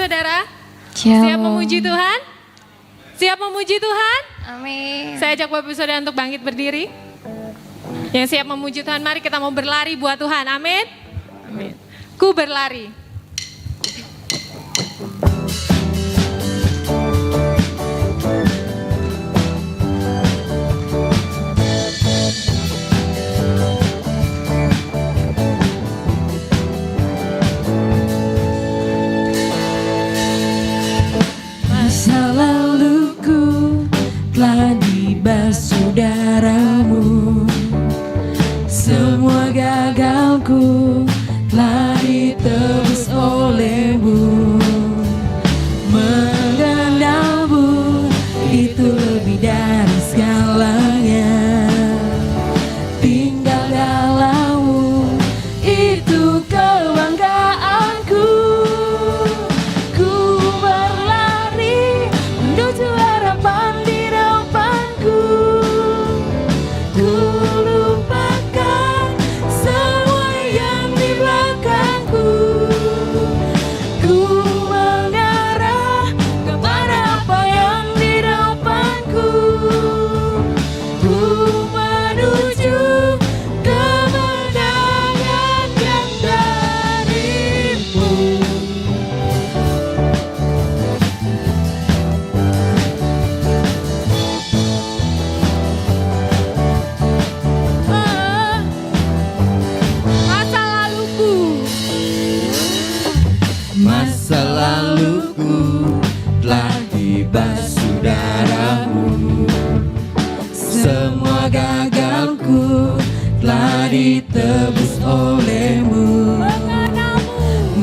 saudara? Shalom. Siap memuji Tuhan? Siap memuji Tuhan? Amin. Saya ajak Bapak Saudara untuk bangkit berdiri. Yang siap memuji Tuhan, mari kita mau berlari buat Tuhan. Amin. Amin. Ku berlari. Masa laluku telah dibasuh darahmu, semua gagalku telah ditebus olehmu. Mengenalmu itu lebih dari segalanya, tinggal dalammu itu kebanggaanku. Ku berlari menuju harapan di depanku. Ku lupakan semua yang di belakangku. Ku mengarah kepada apa yang di depanku. Ku menuju kemenangan yang darimu. Masa laluku. Masa laluku telah dibasuh darahmu, semua gagalku telah ditebus olehmu.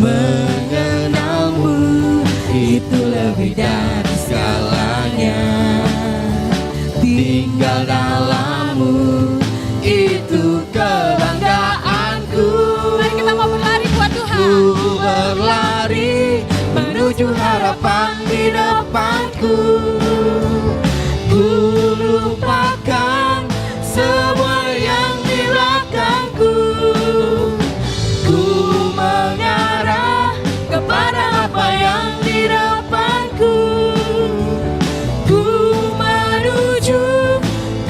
Mengenalmu itu lebih dari segalanya, tinggal dalammu itu kebanggaanku. Mari kita mau berlari buat Tuhan. Ku berlari menuju harapan di depanku. Ku lupakan semua yang di belakangku. Ku mengarah kepada apa yang di depanku. Ku menuju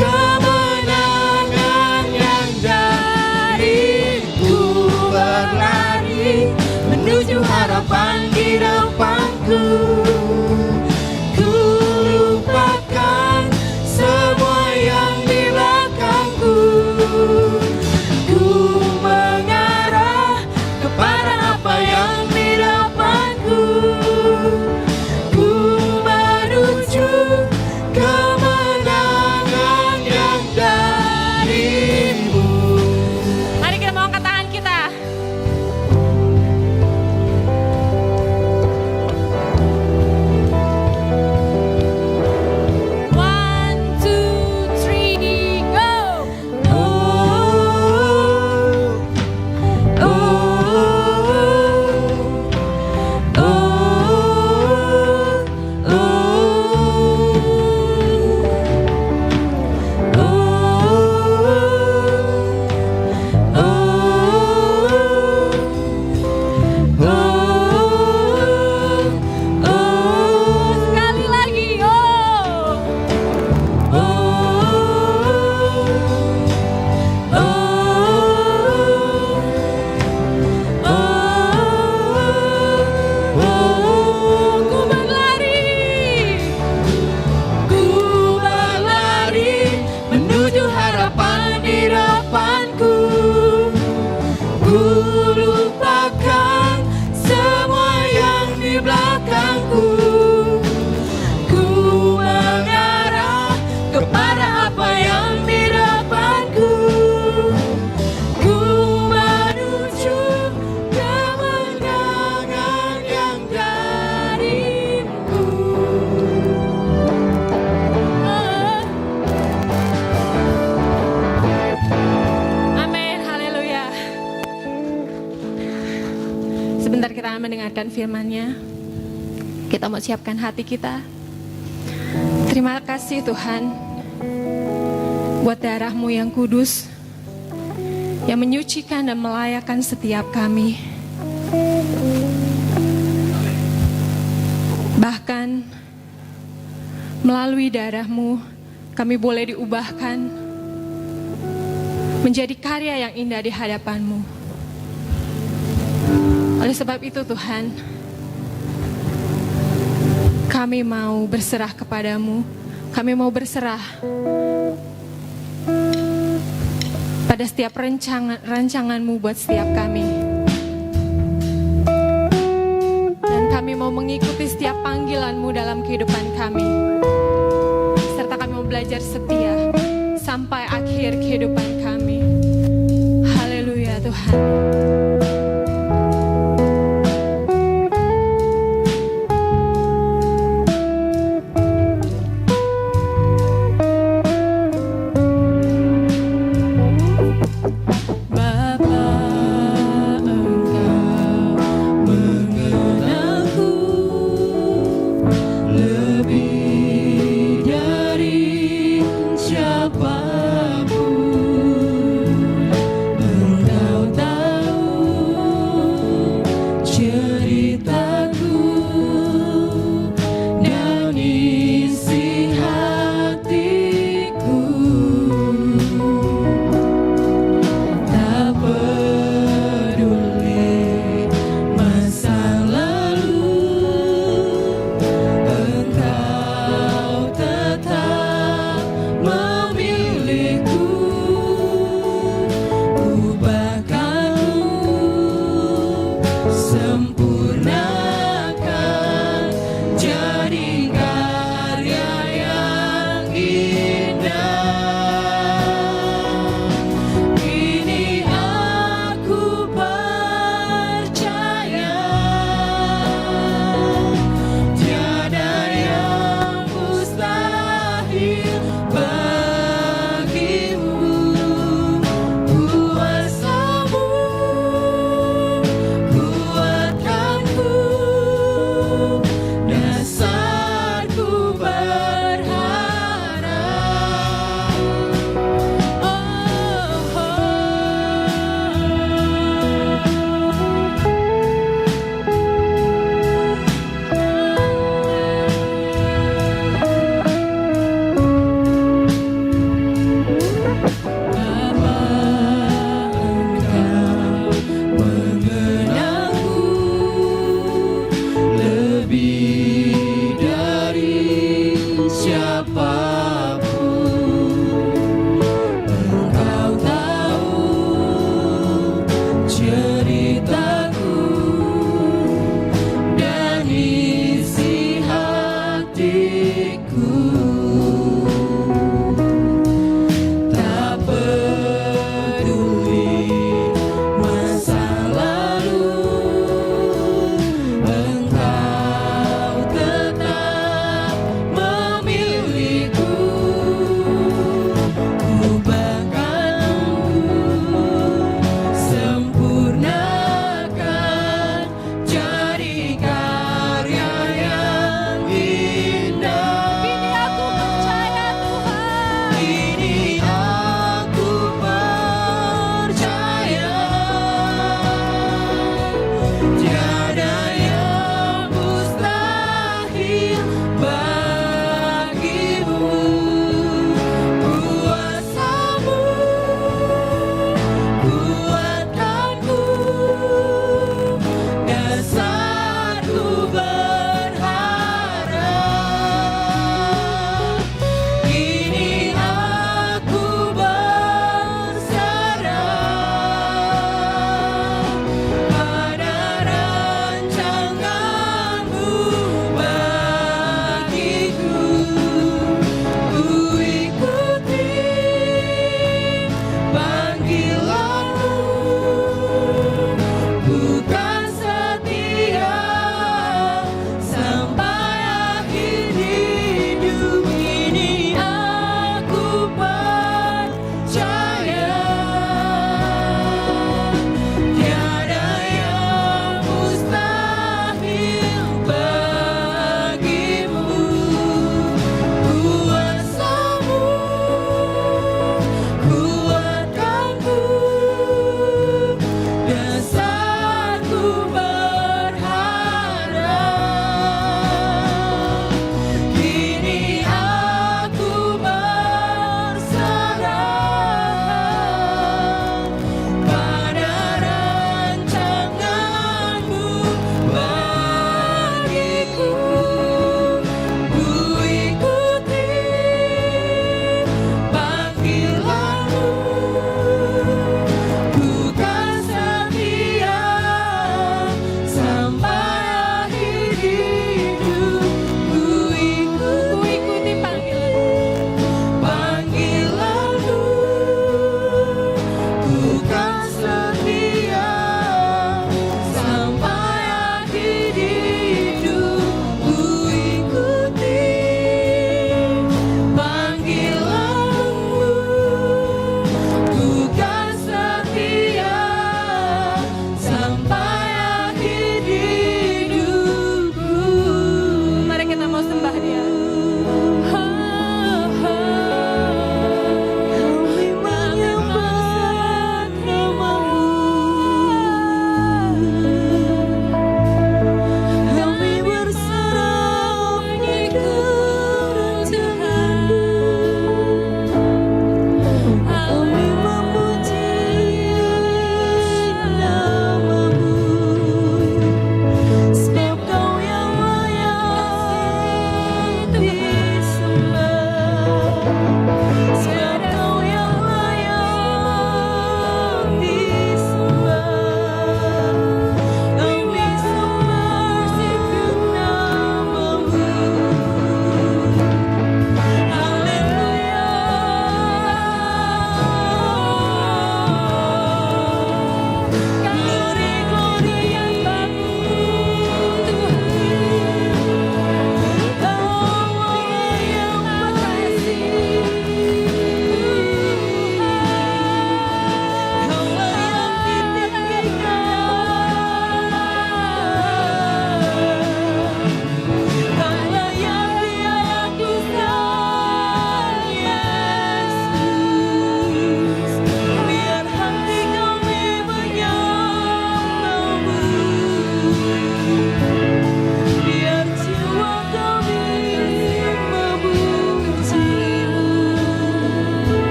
kemenangan yang dariku. Berlari menuju harapan di depanku. Ku lupakan semua yang di belakangku. Ku mengarah kepada apa yang di depanku. Ku menuju kemenangan yang darimu. Mari kita mau angkat tangan kita. One, two, three, go. Sekali lagi, Ku berlari. Ku berlari menuju harapan di depanku. Ku lupakan semua yang di belakangku. Ku mengarah kepada apa yang di depanku. Ku menuju kemenangan yang darimu. Amin, haleluya. Sebentar kita akan mendengarkan firman-Nya. Kita mau siapkan hati kita. Terima kasih Tuhan buat darah-Mu yang kudus, yang menyucikan dan melayakan setiap kami. Bahkan melalui darah-Mu kami boleh diubahkan menjadi karya yang indah di hadapan-Mu. Oleh sebab itu Tuhan, kami mau berserah kepadamu. Kami mau berserah pada setiap rancangan-Mu buat setiap kami. Dan kami mau mengikuti setiap panggilan-Mu dalam kehidupan kami. Serta kami mau belajar setia sampai akhir kehidupan kami. Haleluya Tuhan. Kini aku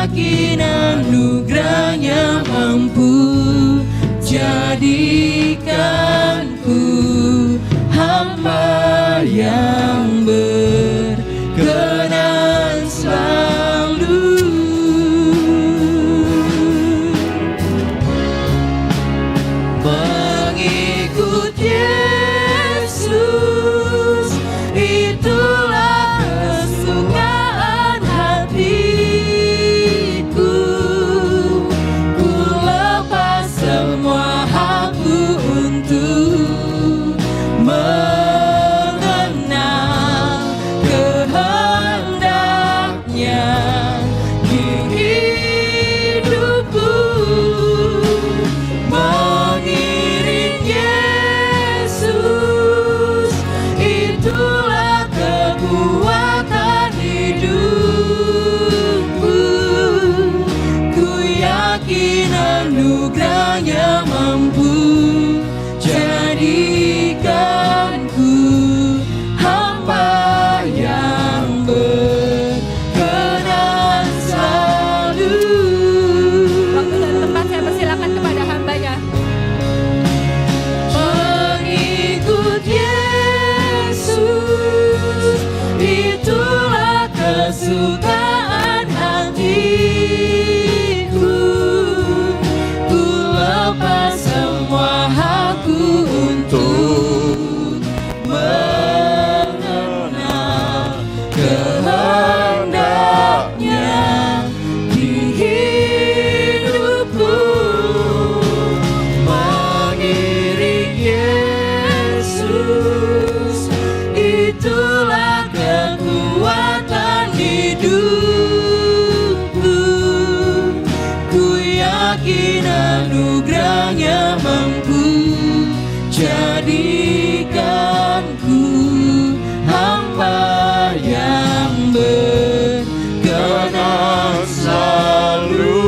yakin anugerahnya mampu jadikanku hamba yang berkenan selalu. Mengikut Yesus, itulah kesukaan hatiku. Ku lepas semua hakku untuk mengenal kehendaknya di hidupku. Mengiring Yesus, itulah kekuatan hidupku. Ku yakin anugerahnya mampu jadikanku hamba yang berkenan selalu. Waktu dan tempat saya persilakan kepada hambanya. Mengikut Yesus, itulah kesukaan hatiku. Ku lepas semua hakku untuk mengenal kehendaknya di hidupku. Mengiring Yesus, itulah kekuatan hidupku. Ku yakin anugerahnya mampu jadikanku hamba yang berkenan selalu.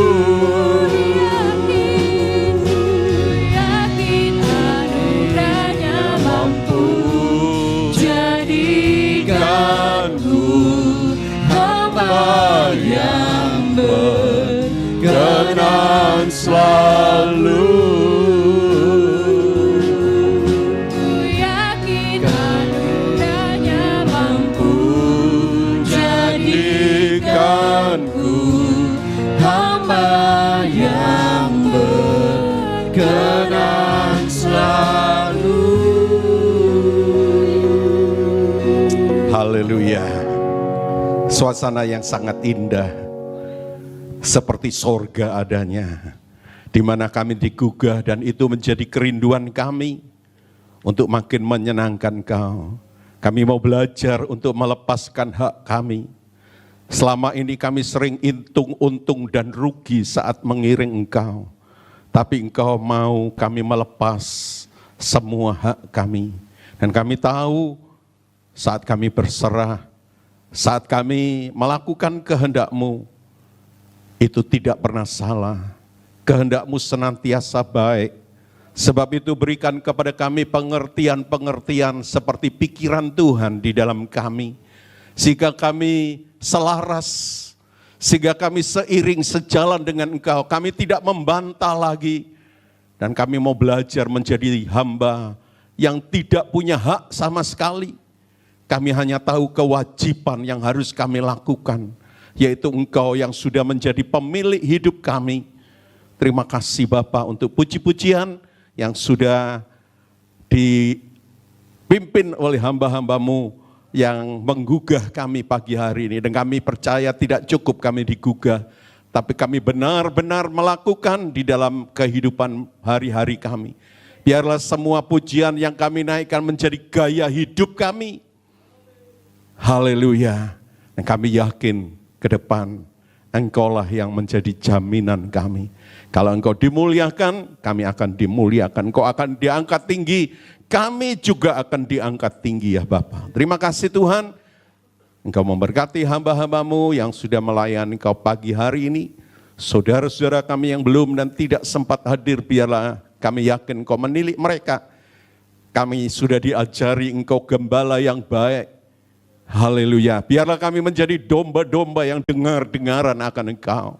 Yakin anugerahnya mampu Jadikanku hamba yang berkenan selalu. Ku yakin anugerahnya mampu Jadikanku hamba yang berkenan selalu. Haleluya. Suasana yang sangat indah, seperti sorga adanya, di mana kami digugah dan itu menjadi kerinduan kami untuk makin menyenangkan Kau. Kami mau belajar untuk melepaskan hak kami. Selama ini kami sering hitung untung dan rugi saat mengiring Engkau. Tapi Engkau mau kami melepas semua hak kami. Dan kami tahu saat kami berserah, saat kami melakukan kehendak-Mu, itu tidak pernah salah. Kehendak-Mu senantiasa baik. Sebab itu berikan kepada kami pengertian-pengertian seperti pikiran Tuhan di dalam kami. Sehingga kami selaras, sehingga kami seiring sejalan dengan Engkau. Kami tidak membantah lagi. Dan kami mau belajar menjadi hamba yang tidak punya hak sama sekali. Kami hanya tahu kewajiban yang harus kami lakukan, yaitu Engkau yang sudah menjadi pemilik hidup kami. Terima kasih Bapa untuk puji-pujian yang sudah dipimpin oleh hamba-hamba-Mu yang menggugah kami pagi hari ini. Dan kami percaya tidak cukup kami digugah, tapi kami benar-benar melakukan di dalam kehidupan hari-hari kami. Biarlah semua pujian yang kami naikkan menjadi gaya hidup kami. Haleluya. Dan kami yakin ke depan Engkaulah yang menjadi jaminan kami. Kalau Engkau dimuliakan, kami akan dimuliakan. Engkau akan diangkat tinggi, kami juga akan diangkat tinggi ya Bapa. Terima kasih Tuhan. Engkau memberkati hamba-hamba-Mu yang sudah melayani Engkau pagi hari ini. Saudara-saudara kami yang belum dan tidak sempat hadir, biarlah kami yakin Engkau menilik mereka. Kami sudah diajari Engkau gembala yang baik. Haleluya. Biarlah kami menjadi domba-domba yang dengar-dengaran akan Engkau.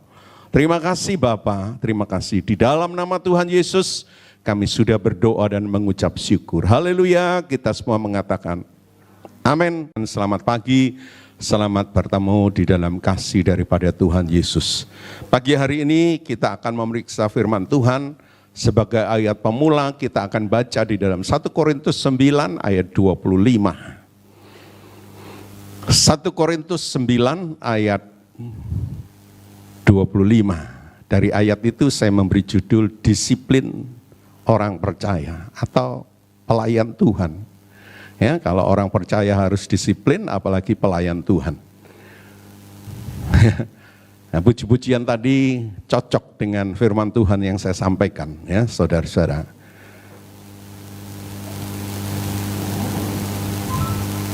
Terima kasih Bapa, terima kasih. Di dalam nama Tuhan Yesus kami sudah berdoa dan mengucap syukur. Haleluya, kita semua mengatakan amin. Selamat pagi, selamat bertemu di dalam kasih daripada Tuhan Yesus. Pagi hari ini kita akan memeriksa firman Tuhan. Sebagai ayat pemula kita akan baca di dalam 1 Korintus 9 ayat 25. 1 Korintus 9 ayat 25. Dari ayat itu saya memberi judul disiplin orang percaya atau pelayan Tuhan. Ya, kalau orang percaya harus disiplin, apalagi pelayan Tuhan. Nah, puji-pujian tadi cocok dengan firman Tuhan yang saya sampaikan, ya, saudara-saudara.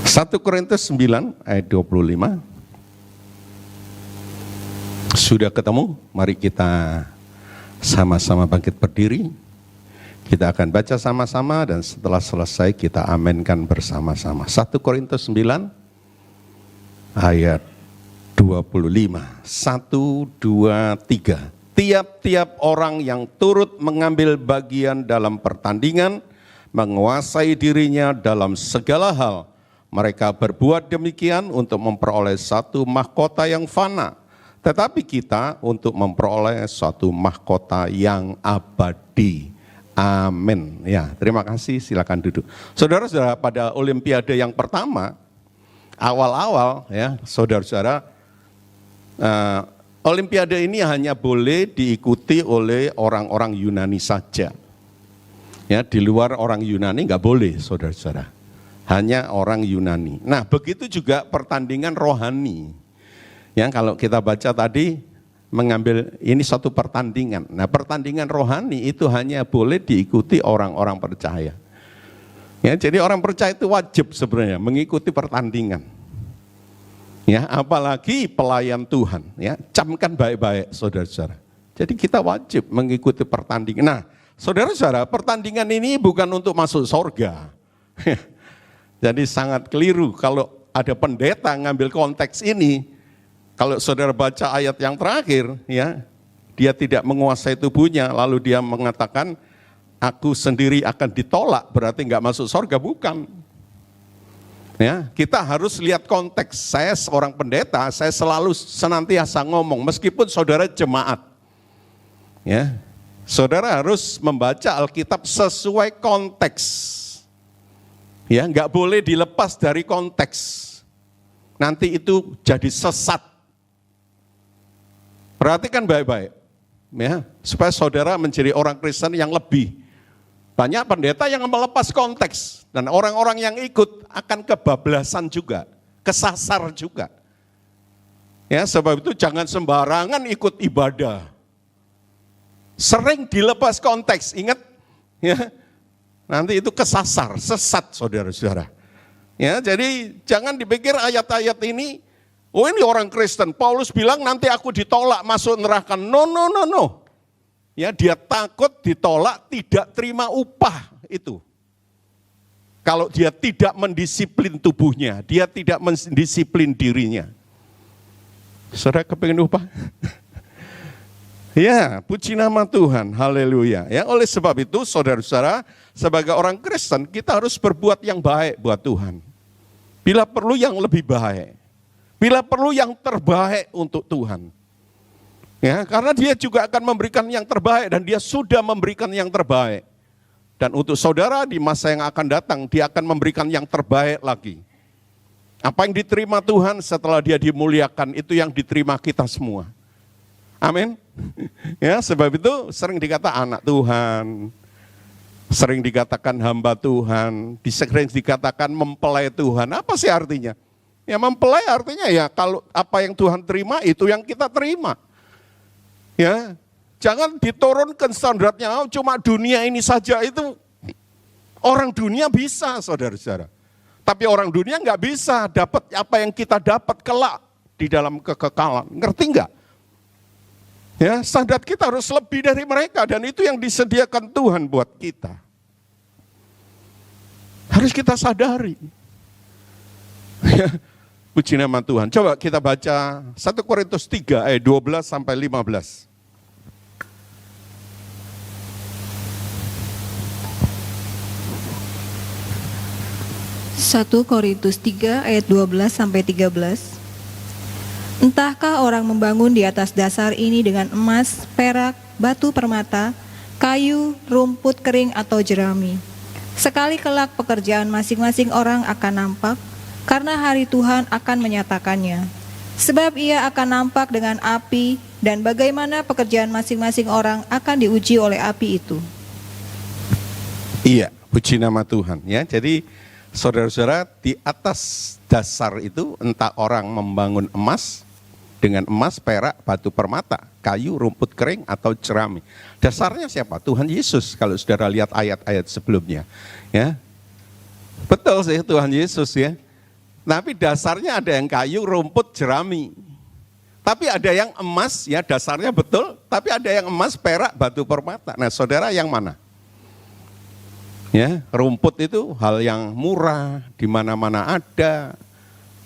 1 Korintus 9 ayat 25. Sudah ketemu? Mari kita sama-sama bangkit berdiri. Kita akan baca sama-sama dan setelah selesai kita amenkan bersama-sama. 1 Korintus 9 ayat 25. 1, 2, 3. Tiap-tiap orang yang turut mengambil bagian dalam pertandingan menguasai dirinya dalam segala hal. Mereka berbuat demikian untuk memperoleh satu mahkota yang fana, tetapi kita untuk memperoleh suatu mahkota yang abadi. Amin. Ya, terima kasih. Silakan duduk. Saudara-saudara, pada Olimpiade yang pertama, awal-awal, ya, saudara-saudara, Olimpiade ini hanya boleh diikuti oleh orang-orang Yunani saja. Ya, di luar orang Yunani nggak boleh, saudara-saudara. Hanya orang Yunani. Nah, begitu juga pertandingan rohani. Ya, kalau kita baca tadi mengambil ini satu pertandingan. Nah, pertandingan rohani itu hanya boleh diikuti orang-orang percaya. Ya, jadi orang percaya itu wajib sebenarnya mengikuti pertandingan. Ya, apalagi pelayan Tuhan, ya, camkan baik-baik saudara-saudara. Jadi kita wajib mengikuti pertandingan. Nah, saudara-saudara, pertandingan ini bukan untuk masuk surga. Jadi sangat keliru kalau ada pendeta ngambil konteks ini. Kalau saudara baca ayat yang terakhir, ya, dia tidak menguasai tubuhnya, lalu dia mengatakan, aku sendiri akan ditolak, berarti nggak masuk surga, bukan. Ya, kita harus lihat konteks. Saya seorang pendeta, saya selalu senantiasa ngomong, meskipun saudara jemaat, ya, saudara harus membaca Alkitab sesuai konteks. Ya, nggak boleh dilepas dari konteks. Nanti itu jadi sesat. Perhatikan baik-baik, ya, supaya saudara menjadi orang Kristen yang lebih. Banyak pendeta yang melepas konteks dan orang-orang yang ikut akan kebablasan juga, kesasar juga. Ya, sebab itu jangan sembarangan ikut ibadah. Sering dilepas konteks, ingat, ya. Nanti itu kesasar, sesat saudara-saudara. Ya, jadi jangan dipikir ayat-ayat ini, oh ini orang Kristen, Paulus bilang nanti aku ditolak masuk neraka. No. Ya, dia takut ditolak, tidak terima upah itu. Kalau dia tidak mendisiplin tubuhnya, dia tidak mendisiplin dirinya. Saudara kepingin upah? Ya, puji nama Tuhan, haleluya. Ya, oleh sebab itu saudara-saudara, sebagai orang Kristen kita harus berbuat yang baik buat Tuhan. Bila perlu yang lebih baik, bila perlu yang terbaik untuk Tuhan. Ya, karena dia juga akan memberikan yang terbaik dan dia sudah memberikan yang terbaik. Dan untuk saudara di masa yang akan datang, dia akan memberikan yang terbaik lagi. Apa yang diterima Tuhan setelah dia dimuliakan, itu yang diterima kita semua. Amin. Ya, sebab itu sering dikata anak Tuhan, sering dikatakan hamba Tuhan, sering dikatakan mempelai Tuhan. Apa sih artinya? Ya, mempelai artinya ya kalau apa yang Tuhan terima, itu yang kita terima. Ya, jangan diturunkan standarnya, oh, cuma dunia ini saja, itu orang dunia bisa saudara-saudara. Tapi orang dunia nggak bisa dapat apa yang kita dapat kelak di dalam kekekalan, ngerti nggak? Ya, standar kita harus lebih dari mereka dan itu yang disediakan Tuhan buat kita. Harus kita sadari. Ya, Puji nama Tuhan. Coba kita baca 1 Korintus 3 ayat 12 sampai 15. 1 Korintus 3 ayat 12 sampai 13. Entahkah orang membangun di atas dasar ini dengan emas, perak, batu permata, kayu, rumput kering atau jerami. Sekali kelak pekerjaan masing-masing orang akan nampak, karena hari Tuhan akan menyatakannya. Sebab ia akan nampak dengan api, dan bagaimana pekerjaan masing-masing orang akan diuji oleh api itu. Iya, puji nama Tuhan. Ya, jadi saudara-saudara, di atas dasar itu entah orang membangun emas dengan emas, perak, batu permata, kayu, rumput kering atau jerami. Dasarnya siapa? Tuhan Yesus. Kalau saudara lihat ayat-ayat sebelumnya, ya, betul sih Tuhan Yesus ya. Tapi dasarnya ada yang kayu, rumput, jerami. Tapi ada yang emas, ya dasarnya betul. Tapi ada yang emas, perak, batu permata. Nah, saudara yang mana? Ya, rumput itu hal yang murah, di mana-mana ada,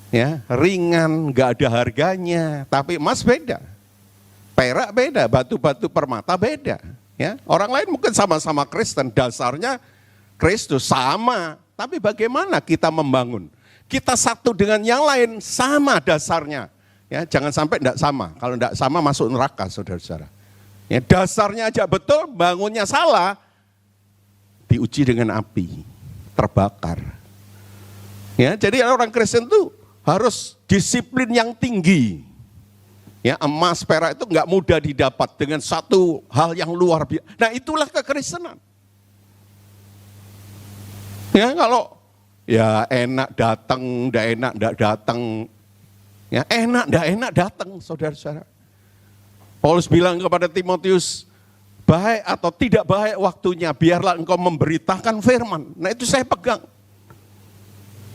ya, ringan, nggak ada harganya. Tapi emas beda, perak beda, batu-batu permata beda. Ya, orang lain mungkin sama-sama Kristen, dasarnya Kristus sama. Tapi bagaimana kita membangun? Kita satu dengan yang lain sama dasarnya. Ya, jangan sampai enggak sama. Kalau enggak sama masuk neraka, saudara-saudara. Ya, dasarnya aja betul, bangunnya salah. Diuji dengan api, terbakar. Ya, jadi orang Kristen itu harus disiplin yang tinggi. Ya, emas, perak itu enggak mudah didapat dengan satu hal yang luar biasa. Nah, itulah kekristenan. Ya, kalau ya enak datang, enggak enak enggak datang. Ya, enak enggak enak datang, saudara-saudara. Paulus bilang kepada Timotius, baik atau tidak baik waktunya, biarlah engkau memberitakan firman. Nah, itu saya pegang.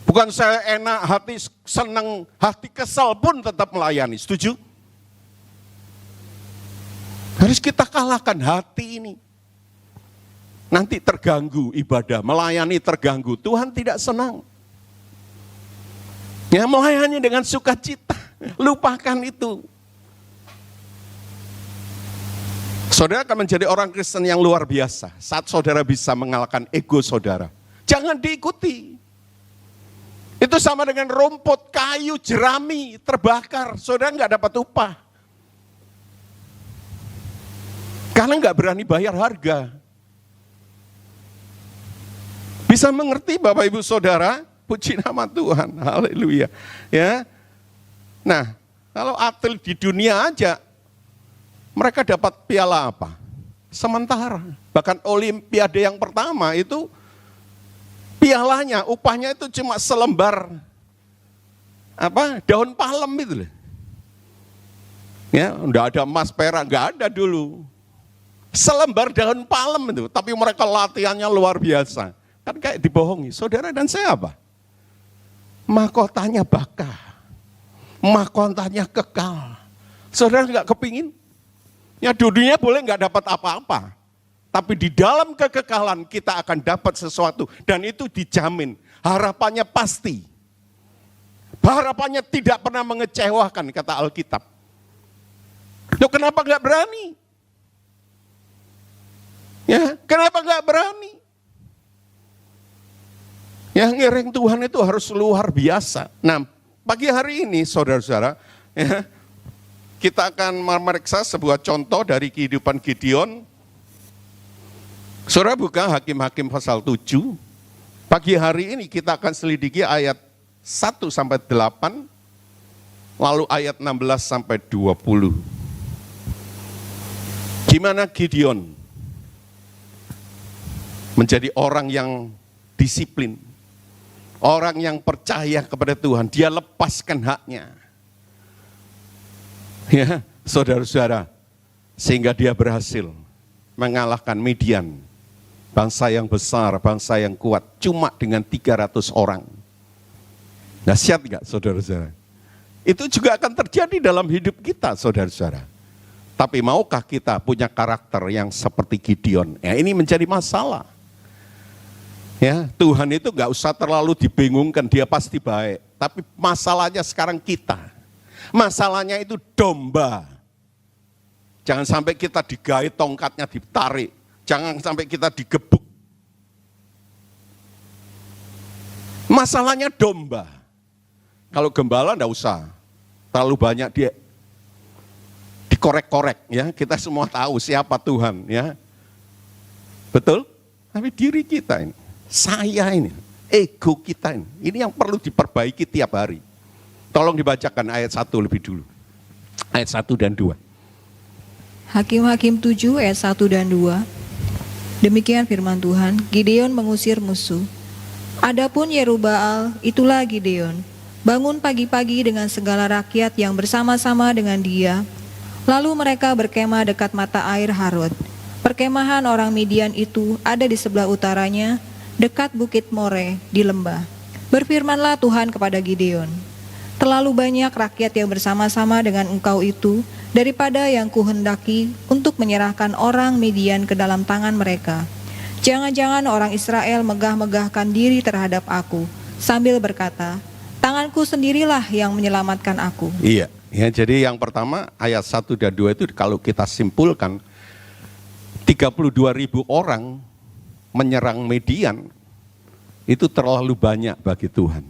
Bukan saya enak, hati senang, hati kesal pun tetap melayani. Setuju? Harus kita kalahkan hati ini. Nanti terganggu ibadah, melayani terganggu. Tuhan tidak senang. Ya, melayani dengan sukacita. Lupakan itu. Saudara akan menjadi orang Kristen yang luar biasa saat saudara bisa mengalahkan ego saudara. Jangan diikuti. Itu sama dengan rumput, kayu, jerami, terbakar. Saudara nggak dapat upah. Karena nggak berani bayar harga. Bisa mengerti Bapak Ibu Saudara? Puji nama Tuhan, haleluya. Ya. Nah, kalau atlet di dunia aja, mereka dapat piala apa? Sementara. Bahkan olimpiade yang pertama itu pialanya, upahnya itu cuma selembar daun palem itu loh. Ya, enggak ada emas perak, enggak ada dulu. Selembar daun palem itu, tapi mereka latihannya luar biasa. Kan kayak dibohongi. Saudara dan saya apa? Mahkotanya bakar. Mahkotanya kekal. Saudara enggak kepingin? Ya, dunia boleh nggak dapat apa-apa, tapi di dalam kekekalan kita akan dapat sesuatu dan itu dijamin. Harapannya pasti, harapannya tidak pernah mengecewakan kata Alkitab. Loh, kenapa nggak berani? Ya, kenapa nggak berani? Ya, ngiring Tuhan itu harus luar biasa. Nah, pagi hari ini saudara-saudara, ya, kita akan memeriksa sebuah contoh dari kehidupan Gideon. Saudara buka Hakim-Hakim pasal 7. Pagi hari ini kita akan selidiki ayat 1 sampai 8, lalu ayat 16 sampai 20. Gimana Gideon menjadi orang yang disiplin, orang yang percaya kepada Tuhan, dia lepaskan haknya. Ya, saudara-saudara, sehingga dia berhasil mengalahkan Midian, bangsa yang besar, bangsa yang kuat, cuma dengan 300 orang. Dahsyat enggak, saudara-saudara? Itu juga akan terjadi dalam hidup kita, saudara-saudara. Tapi maukah kita punya karakter yang seperti Gideon? Ya, ini menjadi masalah. Ya, Tuhan itu nggak usah terlalu dibingungkan, dia pasti baik. Tapi masalahnya sekarang kita. Masalahnya itu domba. Jangan sampai kita digait tongkatnya ditarik. Jangan sampai kita digebuk. Masalahnya domba. Kalau gembala enggak usah. Terlalu banyak dia dikorek-korek ya. Kita semua tahu siapa Tuhan ya. Betul? Tapi diri kita ini, saya ini, ego kita ini yang perlu diperbaiki tiap hari. Tolong dibacakan ayat 1 lebih dulu. Ayat 1 dan 2. Hakim-Hakim 7 ayat 1 dan 2. Demikian firman Tuhan, Gideon mengusir musuh. Adapun Yerubbaal, itulah Gideon, bangun pagi-pagi dengan segala rakyat yang bersama-sama dengan dia. Lalu mereka berkemah dekat mata air Harod. Perkemahan orang Midian itu ada di sebelah utaranya, dekat bukit More di lembah. Berfirmanlah Tuhan kepada Gideon, terlalu banyak rakyat yang bersama-sama dengan engkau itu, daripada yang kuhendaki untuk menyerahkan orang Midian ke dalam tangan mereka. Jangan-jangan orang Israel megah-megahkan diri terhadap aku, sambil berkata, tanganku sendirilah yang menyelamatkan aku. Iya, ya, jadi yang pertama ayat 1 dan 2 itu kalau kita simpulkan, 32.000 orang menyerang Midian, itu terlalu banyak bagi Tuhan.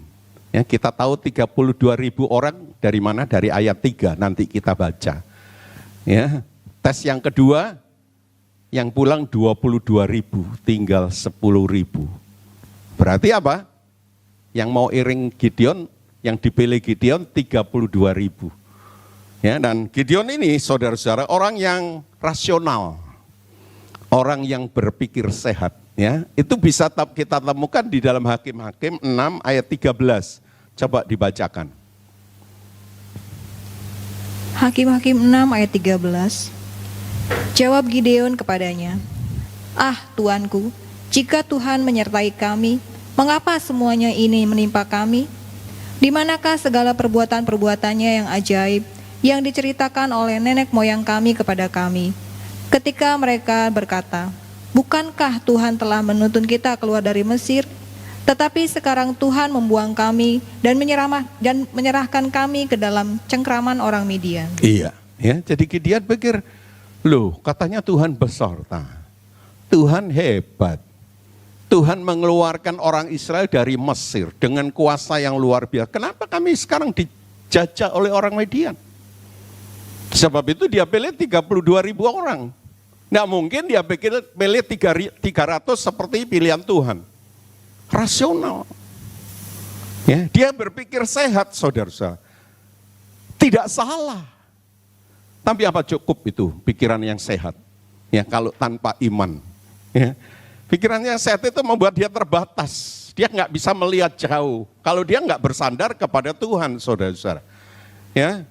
Ya, kita tahu 32.000 orang dari mana? Dari ayat 3, nanti kita baca. Ya, tes yang kedua, yang pulang 22.000, tinggal 10.000. Berarti apa? Yang mau iring Gideon, yang dipilih Gideon 32.000. Ya, dan Gideon ini saudara-saudara orang yang rasional, orang yang berpikir sehat. Ya, itu bisa kita temukan di dalam Hakim-Hakim 6 ayat 13. Coba dibacakan. Hakim-Hakim 6 ayat 13. Jawab Gideon kepadanya, ah Tuanku, jika Tuhan menyertai kami, mengapa semuanya ini menimpa kami? Di manakah segala perbuatan-perbuatannya yang ajaib, yang diceritakan oleh nenek moyang kami kepada kami? Ketika mereka berkata, bukankah Tuhan telah menuntun kita keluar dari Mesir? Tetapi sekarang Tuhan membuang kami dan menyerahkan kami ke dalam cengkraman orang Midian. Iya, ya. Jadi Gideon pikir, loh, katanya Tuhan besar, Tuhan hebat. Tuhan mengeluarkan orang Israel dari Mesir dengan kuasa yang luar biasa. Kenapa kami sekarang dijajah oleh orang Midian? Sebab itu dia pilih 32.000 orang. Nggak mungkin dia pilih 300 seperti pilihan Tuhan. Rasional. Ya, dia berpikir sehat, saudara-saudara. Tidak salah. Tapi apa cukup itu pikiran yang sehat? Ya, kalau tanpa iman. Ya. Pikirannya sehat itu membuat dia terbatas. Dia nggak bisa melihat jauh. Kalau dia nggak bersandar kepada Tuhan, saudara-saudara. Ya.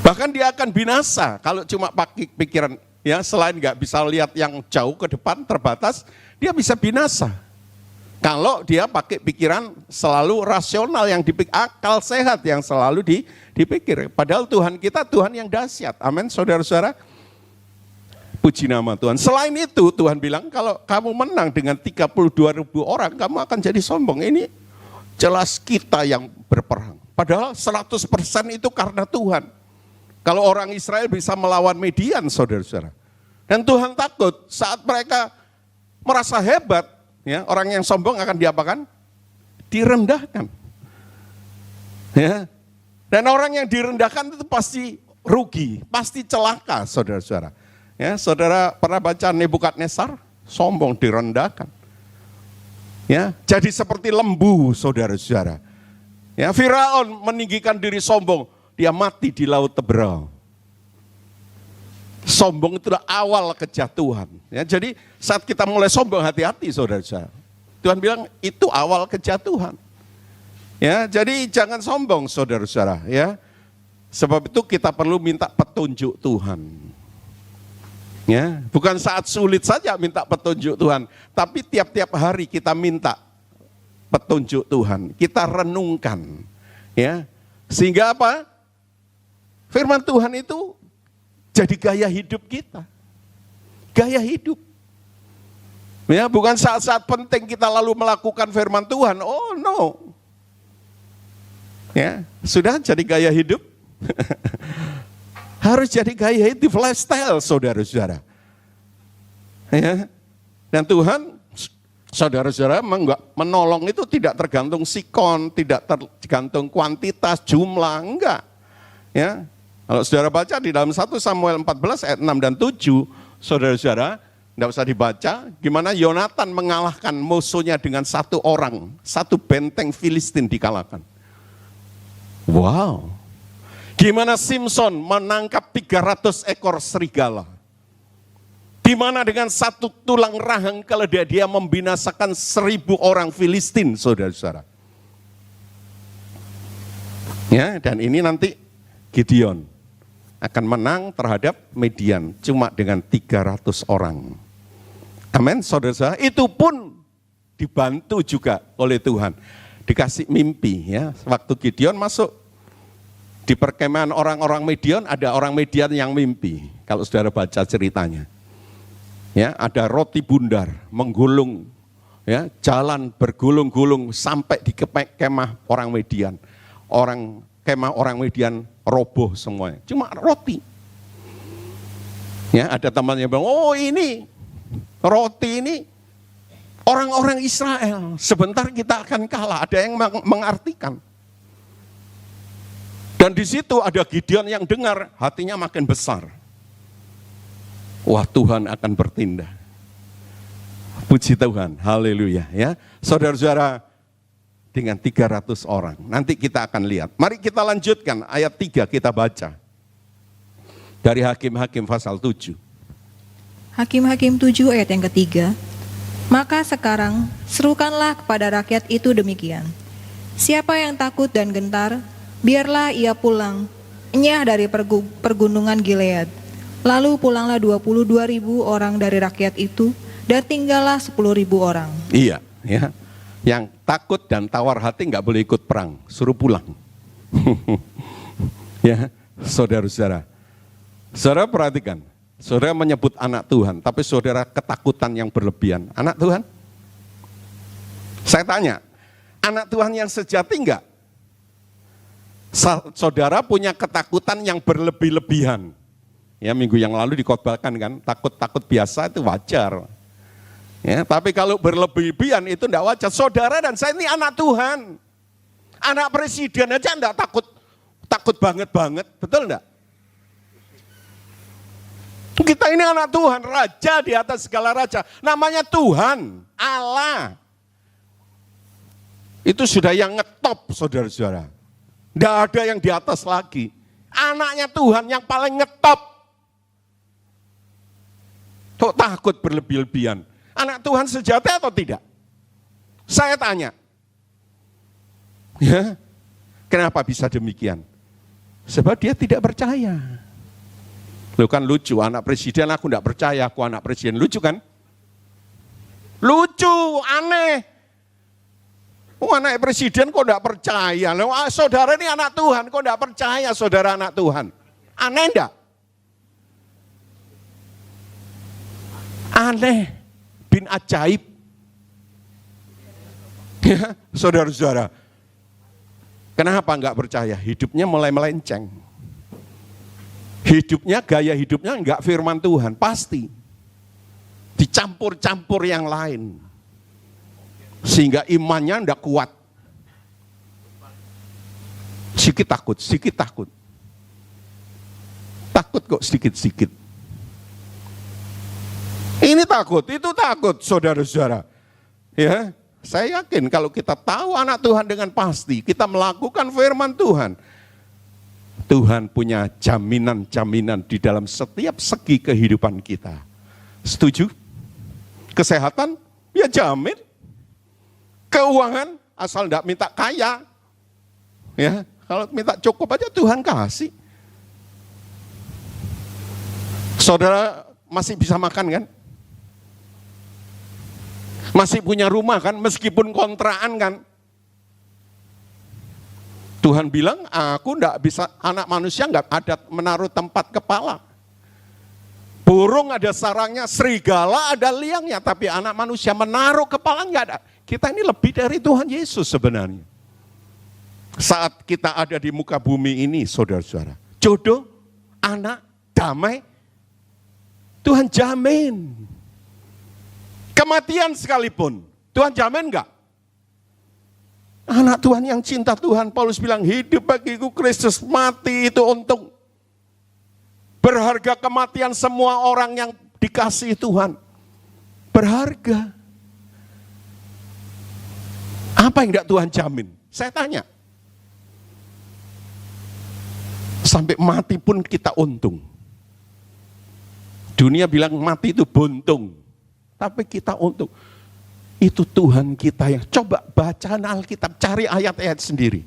Bahkan dia akan binasa kalau cuma pakai pikiran. Ya, selain nggak bisa lihat yang jauh ke depan, terbatas, dia bisa binasa. Kalau dia pakai pikiran selalu rasional, yang dipikir, akal sehat yang selalu dipikir. Padahal Tuhan kita Tuhan yang dahsyat. Amin, saudara-saudara. Puji nama Tuhan. Selain itu Tuhan bilang kalau kamu menang dengan 32.000 orang, kamu akan jadi sombong. Ini jelas kita yang berperang. Padahal 100% itu karena Tuhan. Kalau orang Israel bisa melawan Midian, saudara-saudara. Dan Tuhan takut saat mereka merasa hebat, ya, orang yang sombong akan diapakan? Direndahkan. Ya. Dan orang yang direndahkan itu pasti rugi, pasti celaka, saudara-saudara. Ya, saudara pernah baca Nebukadnezar? Sombong, direndahkan. Ya, jadi seperti lembu, saudara-saudara. Ya, Firaun meninggikan diri sombong, dia mati di laut Teberau. Sombong itulah awal kejatuhan. Ya, jadi saat kita mulai sombong, hati-hati, saudara-saudara. Tuhan bilang itu awal kejatuhan. Ya, jadi jangan sombong, saudara-saudara. Ya, sebab itu kita perlu minta petunjuk Tuhan. Ya, bukan saat sulit saja minta petunjuk Tuhan, tapi tiap-tiap hari kita minta petunjuk Tuhan. Kita renungkan, ya, sehingga apa? Firman Tuhan itu jadi gaya hidup kita, gaya hidup. Ya, bukan saat-saat penting kita lalu melakukan firman Tuhan. Oh no. Ya, sudah jadi gaya hidup. Harus jadi gaya hidup, lifestyle, saudara-saudara. Ya. Dan Tuhan, saudara-saudara, menolong itu tidak tergantung sikon, tidak tergantung kuantitas, jumlah, enggak. Ya. Kalau saudara baca di dalam 1 Samuel 14 ayat 6 dan 7, saudara-saudara, tidak usah dibaca, gimana Yonatan mengalahkan musuhnya dengan satu orang, satu benteng Filistin dikalahkan. Wow. Gimana Simpson menangkap 300 ekor serigala. Di mana dengan satu tulang rahang keledai dia membinasakan 1000 orang Filistin, saudara-saudara. Ya, dan ini nanti Gideon akan menang terhadap Midian cuma dengan 300 orang. Amin, saudara-saudara. Itu pun dibantu juga oleh Tuhan. Dikasih mimpi ya. Waktu Gideon masuk di perkemahan orang-orang Midian, ada orang Midian yang mimpi. Kalau saudara baca ceritanya. Ya, ada roti bundar menggulung, ya, jalan bergulung-gulung sampai di kemah orang Midian. Kemah orang Midian roboh semuanya. Cuma roti. Ya, ada temannya bilang, "Oh, ini roti ini orang-orang Israel. Sebentar kita akan kalah." Ada yang mengartikan. Dan di situ ada Gideon yang dengar, hatinya makin besar. Wah, Tuhan akan bertindak. Puji Tuhan, haleluya ya. Saudara-saudara, dengan 300 orang. Nanti kita akan lihat. Mari kita lanjutkan ayat 3 kita baca. Dari Hakim-Hakim pasal 7. Hakim-Hakim 7 ayat yang ketiga. Maka sekarang serukanlah kepada rakyat itu demikian. Siapa yang takut dan gentar, biarlah ia pulang, enyah dari pergunungan Gilead. Lalu pulanglah 22.000 orang dari rakyat itu, dan tinggallah 10.000 orang. Iya, ya. Yang takut dan tawar hati nggak boleh ikut perang, suruh pulang. Ya, saudara-saudara. Saudara perhatikan, saudara menyebut anak Tuhan, tapi saudara ketakutan yang berlebihan. Anak Tuhan? Saya tanya, anak Tuhan yang sejati enggak? Saudara punya ketakutan yang berlebih-lebihan. Ya, minggu yang lalu dikhotbahkan kan, takut-takut biasa itu wajar. Ya, tapi kalau berlebih-lebihan itu enggak wajar. Saudara dan saya ini anak Tuhan. Anak presiden aja enggak takut banget-banget, betul enggak? Kita ini anak Tuhan, raja di atas segala raja. Namanya Tuhan, Allah. Itu sudah yang ngetop, saudara-saudara. Tidak ada yang di atas lagi. Anaknya Tuhan yang paling ngetop. Kok takut berlebih-lebihan? Anak Tuhan sejati atau tidak? Saya tanya. Ya, kenapa bisa demikian? Sebab dia tidak percaya. Loh kan lucu, anak presiden aku tidak percaya, aku anak presiden. Lucu kan? Lucu, aneh. Oh, anak presiden kok tidak percaya? Loh, saudara ini anak Tuhan, kok tidak percaya saudara anak Tuhan? Aneh enggak? Aneh, bin ajaib. Ya, saudara-saudara. Kenapa enggak percaya? Hidupnya mulai melenceng. Hidupnya, gaya hidupnya enggak firman Tuhan, pasti. Dicampur-campur yang lain. Sehingga imannya enggak kuat. Sedikit takut, sedikit takut. Takut kok sedikit-sedikit. Ini takut, itu takut, saudara-saudara. Ya, saya yakin kalau kita tahu anak Tuhan dengan pasti, kita melakukan firman Tuhan. Tuhan punya jaminan-jaminan di dalam setiap segi kehidupan kita. Setuju? Kesehatan, ya jamin. Keuangan, asal tidak minta kaya. Ya, kalau minta cukup aja Tuhan kasih. Saudara masih bisa makan kan? Masih punya rumah kan, meskipun kontrakan kan. Tuhan bilang, aku enggak bisa, anak manusia enggak ada menaruh tempat kepala. Burung ada sarangnya, serigala ada liangnya, tapi anak manusia menaruh kepala nggak ada. Kita ini lebih dari Tuhan Yesus sebenarnya. Saat kita ada di muka bumi ini, saudara-saudara, jodoh, anak, damai, Tuhan jamin. Kematian sekalipun, Tuhan jamin enggak? Anak Tuhan yang cinta Tuhan, Paulus bilang, hidup bagiku Kristus, mati itu untung. Berharga kematian semua orang yang dikasihi Tuhan. Berharga. Apa yang enggak Tuhan jamin? Saya tanya. Sampai mati pun kita untung. Dunia bilang mati itu buntung. Tapi kita untung. Itu Tuhan kita yang coba baca Alkitab, cari ayat-ayat sendiri.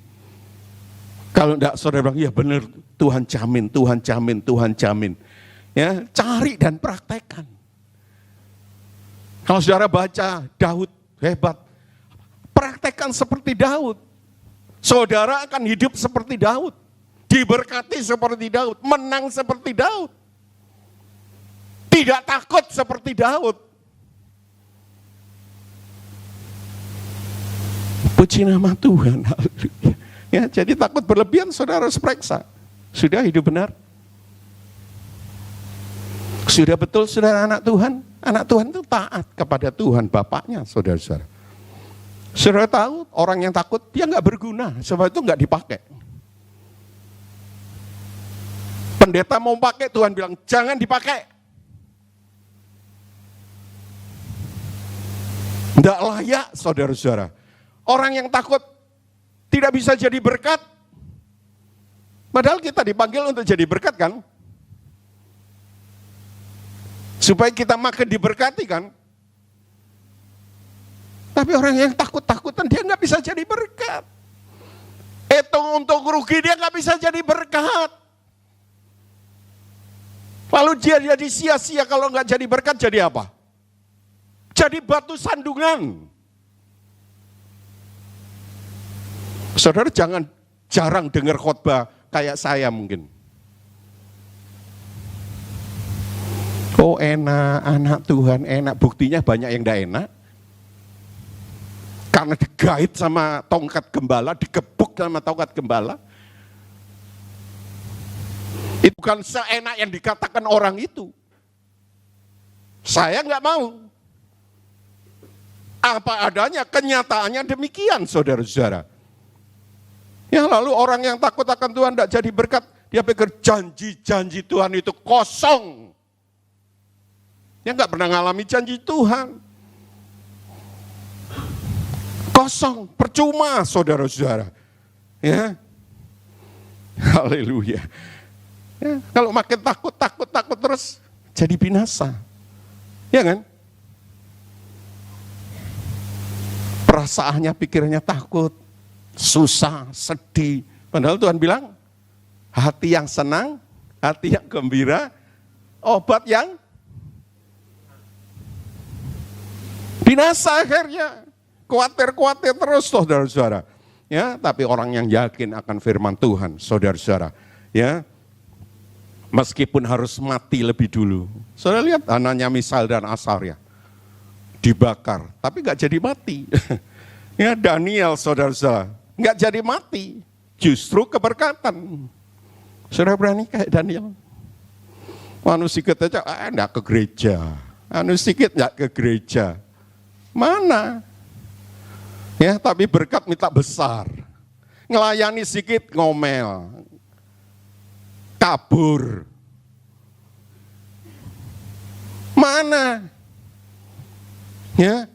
Kalau enggak saudara bilang, ya benar, Tuhan jamin, Tuhan jamin, Tuhan jamin. Ya, cari dan praktekkan. Kalau saudara baca Daud hebat, praktekkan seperti Daud. Saudara akan hidup seperti Daud, diberkati seperti Daud, menang seperti Daud. Tidak takut seperti Daud. Puji nama Tuhan. Ya, jadi takut berlebihan saudara harus periksa. Sudah hidup benar? Sudah betul saudara anak Tuhan? Anak Tuhan itu taat kepada Tuhan Bapaknya, saudara-saudara. Saudara tahu orang yang takut dia nggak berguna, sebab itu nggak dipakai. Pendeta mau pakai, Tuhan bilang jangan dipakai. Nggak layak saudara-saudara. Orang yang takut tidak bisa jadi berkat. Padahal kita dipanggil untuk jadi berkat kan? Supaya kita makin diberkati kan? Tapi orang yang takut-takutan dia nggak bisa jadi berkat. Hitung untuk rugi dia nggak bisa jadi berkat. Lalu dia jadi sia-sia kalau nggak jadi berkat jadi apa? Jadi batu sandungan. Saudara jangan jarang dengar khotbah kayak saya mungkin. Oh enak, anak Tuhan enak. Buktinya banyak yang tidak enak. Karena digait sama tongkat gembala, digebuk sama tongkat gembala. Itu bukan seenak yang dikatakan orang itu. Saya nggak mau. Apa adanya, kenyataannya demikian saudara-saudara. Ya lalu orang yang takut akan Tuhan tidak jadi berkat, dia pikir janji-janji Tuhan itu kosong. Dia nggak pernah ngalami janji Tuhan. Kosong, percuma saudara-saudara. Ya, haleluya. Ya, kalau makin takut terus jadi binasa. Ya kan? Perasaannya, pikirannya takut, susah, sedih. Padahal Tuhan bilang, hati yang senang, hati yang gembira, obat yang binasa akhirnya. Khawatir terus saudara-saudara. Ya, tapi orang yang yakin akan firman Tuhan, saudara-saudara, ya. Meskipun harus mati lebih dulu. Saudara lihat anaknya Misal dan Asaria dibakar, tapi nggak jadi mati. Ya, Daniel saudara-saudara nggak jadi mati, justru keberkatan. Saudara berani kayak Daniel? Anu sikit aja, enggak ke gereja. Anu sikit enggak ke gereja. Mana? Ya, tapi berkat minta besar. Ngelayani sikit ngomel. Kabur. Mana? Ya.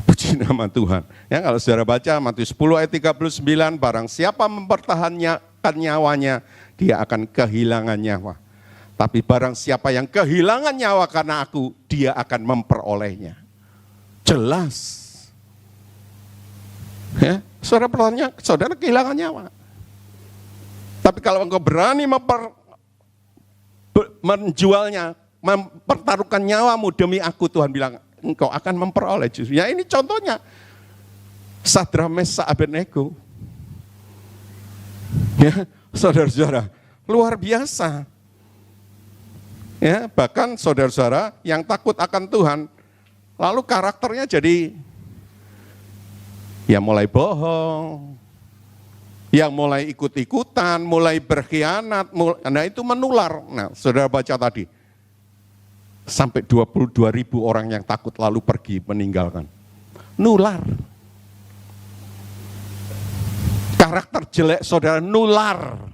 Puji nama Tuhan. Ya, kalau saudara baca Matius 10 ayat 39, barang siapa mempertahankan nyawanya, dia akan kehilangan nyawa. Tapi barang siapa yang kehilangan nyawa karena aku, dia akan memperolehnya. Jelas. Ya, saudara pertanyaan, saudara kehilangan nyawa. Tapi kalau engkau berani menjualnya, mempertaruhkan nyawamu demi aku, Tuhan bilang, engkau akan memperoleh justru. Ya ini contohnya. Sadra, Mesak, Abednego. Ya, saudara-saudara, luar biasa. Ya, bahkan saudara-saudara yang takut akan Tuhan, lalu karakternya jadi ya mulai bohong, yang mulai ikut-ikutan, mulai berkhianat, nah itu menular. Nah, saudara baca tadi, sampai 22.000 orang yang takut lalu pergi meninggalkan. Nular. Karakter jelek saudara nular.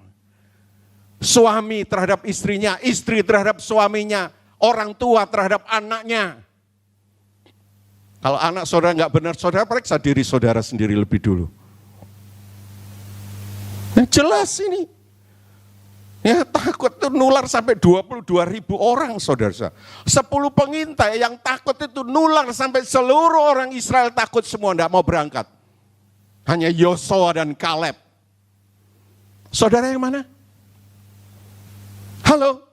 Suami terhadap istrinya, istri terhadap suaminya, orang tua terhadap anaknya. Kalau anak saudara nggak benar, saudara periksa diri saudara sendiri lebih dulu. Nah, jelas ini. Ya, takut itu nular sampai 22.000 orang saudara. 10 pengintai yang takut itu nular sampai seluruh orang Israel takut semua, tidak mau berangkat. Hanya Yosua dan Kaleb. Saudara yang mana? Halo?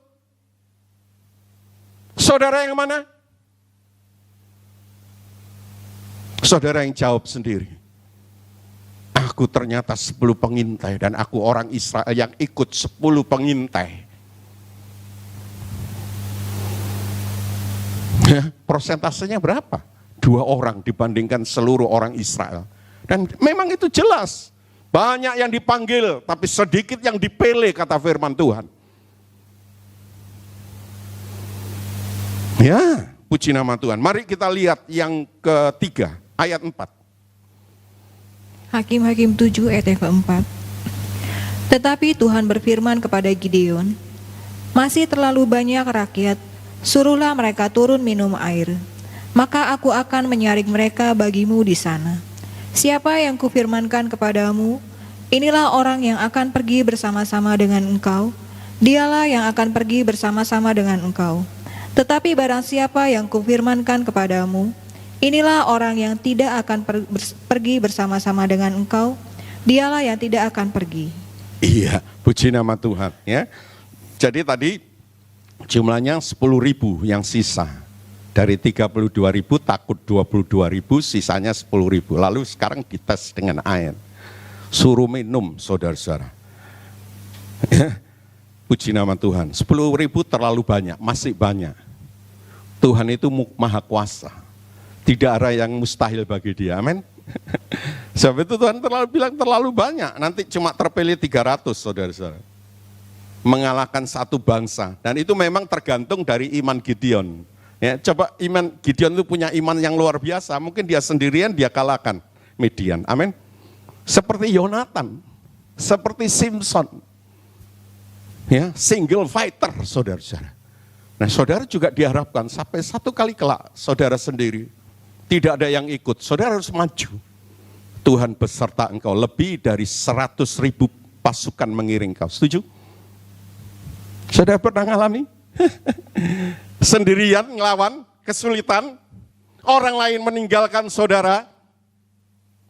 Saudara yang mana? Saudara yang jawab sendiri. Aku ternyata 10 pengintai dan aku orang Israel yang ikut 10 pengintai. Ya, persentasenya berapa? 2 orang dibandingkan seluruh orang Israel. Dan memang itu jelas. Banyak yang dipanggil tapi sedikit yang dipilih kata firman Tuhan. Ya, puji nama Tuhan. Mari kita lihat yang ketiga, ayat 4. Hakim-Hakim 7 ayat yang keempat. Tetapi Tuhan berfirman kepada Gideon, masih terlalu banyak rakyat, suruhlah mereka turun minum air. Maka aku akan menyaring mereka bagimu di sana. Siapa yang kufirmankan kepadamu, inilah orang yang akan pergi bersama-sama dengan engkau, dialah yang akan pergi bersama-sama dengan engkau. Tetapi barang siapa yang kufirmankan kepadamu, inilah orang yang tidak akan pergi bersama-sama dengan engkau, dialah yang tidak akan pergi. Iya, puji nama Tuhan. Ya. Jadi tadi jumlahnya 10.000 yang sisa. Dari 32.000 takut 22.000, sisanya 10.000. Lalu sekarang dites dengan air. Suruh minum saudara-saudara. Ya. Puji nama Tuhan. 10.000 terlalu banyak, masih banyak. Tuhan itu maha kuasa. Tidak ada yang mustahil bagi dia, amin. Sebab itu Tuhan bilang terlalu banyak, nanti cuma terpilih 300 saudara-saudara. Mengalahkan satu bangsa, dan itu memang tergantung dari iman Gideon. Ya, coba iman Gideon itu punya iman yang luar biasa, mungkin dia sendirian dia kalahkan Midian, amin. Seperti Yonatan, seperti Simpson, ya, single fighter saudara-saudara. Nah saudara juga diharapkan sampai satu kali kelak saudara sendiri. Tidak ada yang ikut, saudara harus maju. Tuhan beserta engkau, lebih dari 100.000 pasukan mengiring kau. Setuju? Saudara pernah ngalami? Sendirian ngelawan, kesulitan, orang lain meninggalkan saudara,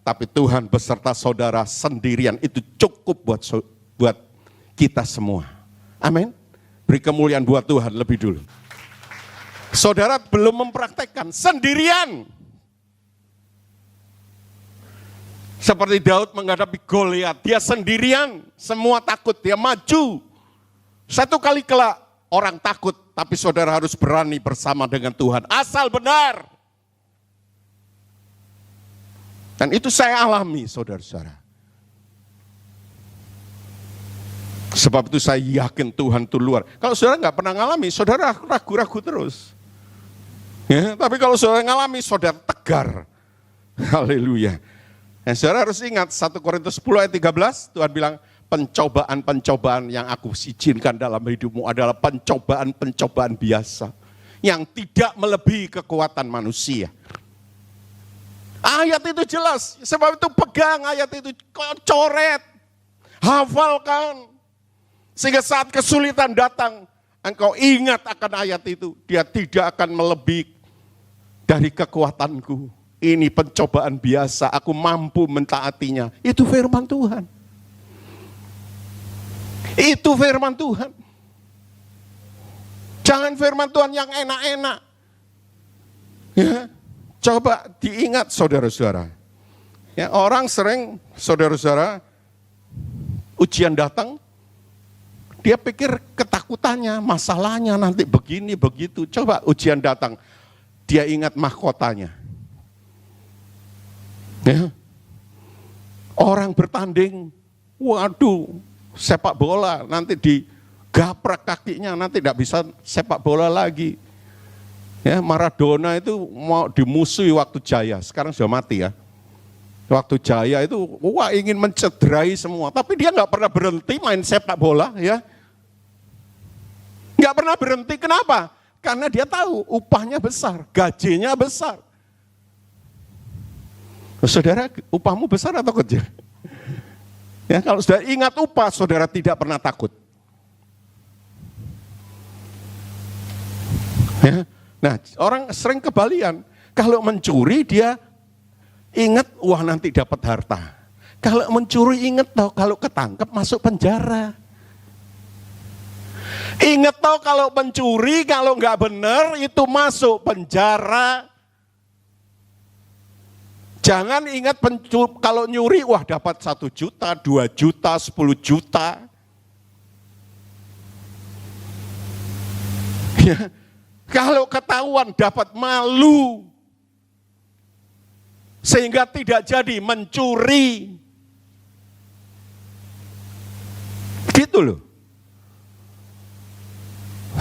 tapi Tuhan beserta saudara sendirian, itu cukup buat kita semua. Amin. Beri kemuliaan buat Tuhan lebih dulu. Saudara belum mempraktekkan sendirian. Seperti Daud menghadapi Goliat, dia sendirian, semua takut, dia maju. Satu kali kelak orang takut, tapi saudara harus berani bersama dengan Tuhan. Asal benar. Dan itu saya alami saudara-saudara. Sebab itu saya yakin Tuhan itu luar. Kalau saudara nggak pernah ngalami, saudara ragu-ragu terus. Ya, tapi kalau saudara ngalami, saudara tegar. Haleluya. Nah, saudara harus ingat 1 Korintus 10 ayat 13, Tuhan bilang, pencobaan-pencobaan yang aku izinkan dalam hidupmu adalah pencobaan-pencobaan biasa. Yang tidak melebihi kekuatan manusia. Ayat itu jelas, sebab itu pegang ayat itu, coret, hafalkan. Sehingga saat kesulitan datang, engkau ingat akan ayat itu. Dia tidak akan melebihi dari kekuatanku. Ini pencobaan biasa, aku mampu mentaatinya. Itu firman Tuhan. Itu firman Tuhan. Jangan firman Tuhan yang enak-enak. Ya, coba diingat saudara-saudara. Ya, orang sering, saudara-saudara, ujian datang, dia pikir ketakutan. ketakutannya, masalahnya nanti begini, begitu. Coba ujian datang, dia ingat mahkotanya. Ya. Orang bertanding, waduh, sepak bola, nanti digaprak kakinya, nanti tidak bisa sepak bola lagi. Ya, Maradona itu mau dimusuhi waktu jaya, sekarang sudah mati ya. Waktu jaya itu, wah ingin mencederai semua, tapi dia nggak pernah berhenti main sepak bola, ya. Nggak pernah berhenti, kenapa? Karena dia tahu upahnya besar, gajinya besar. Saudara, upahmu besar atau kecil? Ya, kalau sudah ingat upah, saudara tidak pernah takut. Ya. Nah, orang sering kebalian. Kalau mencuri dia ingat, wah nanti dapat harta. Kalau mencuri ingat tahu kalau ketangkep masuk penjara. Ingat tahu kalau mencuri, kalau nggak benar itu masuk penjara. Jangan ingat kalau nyuri, wah dapat 1 juta, 2 juta, 10 juta. Ya. Kalau ketahuan dapat malu, sehingga tidak jadi mencuri. Gitu loh.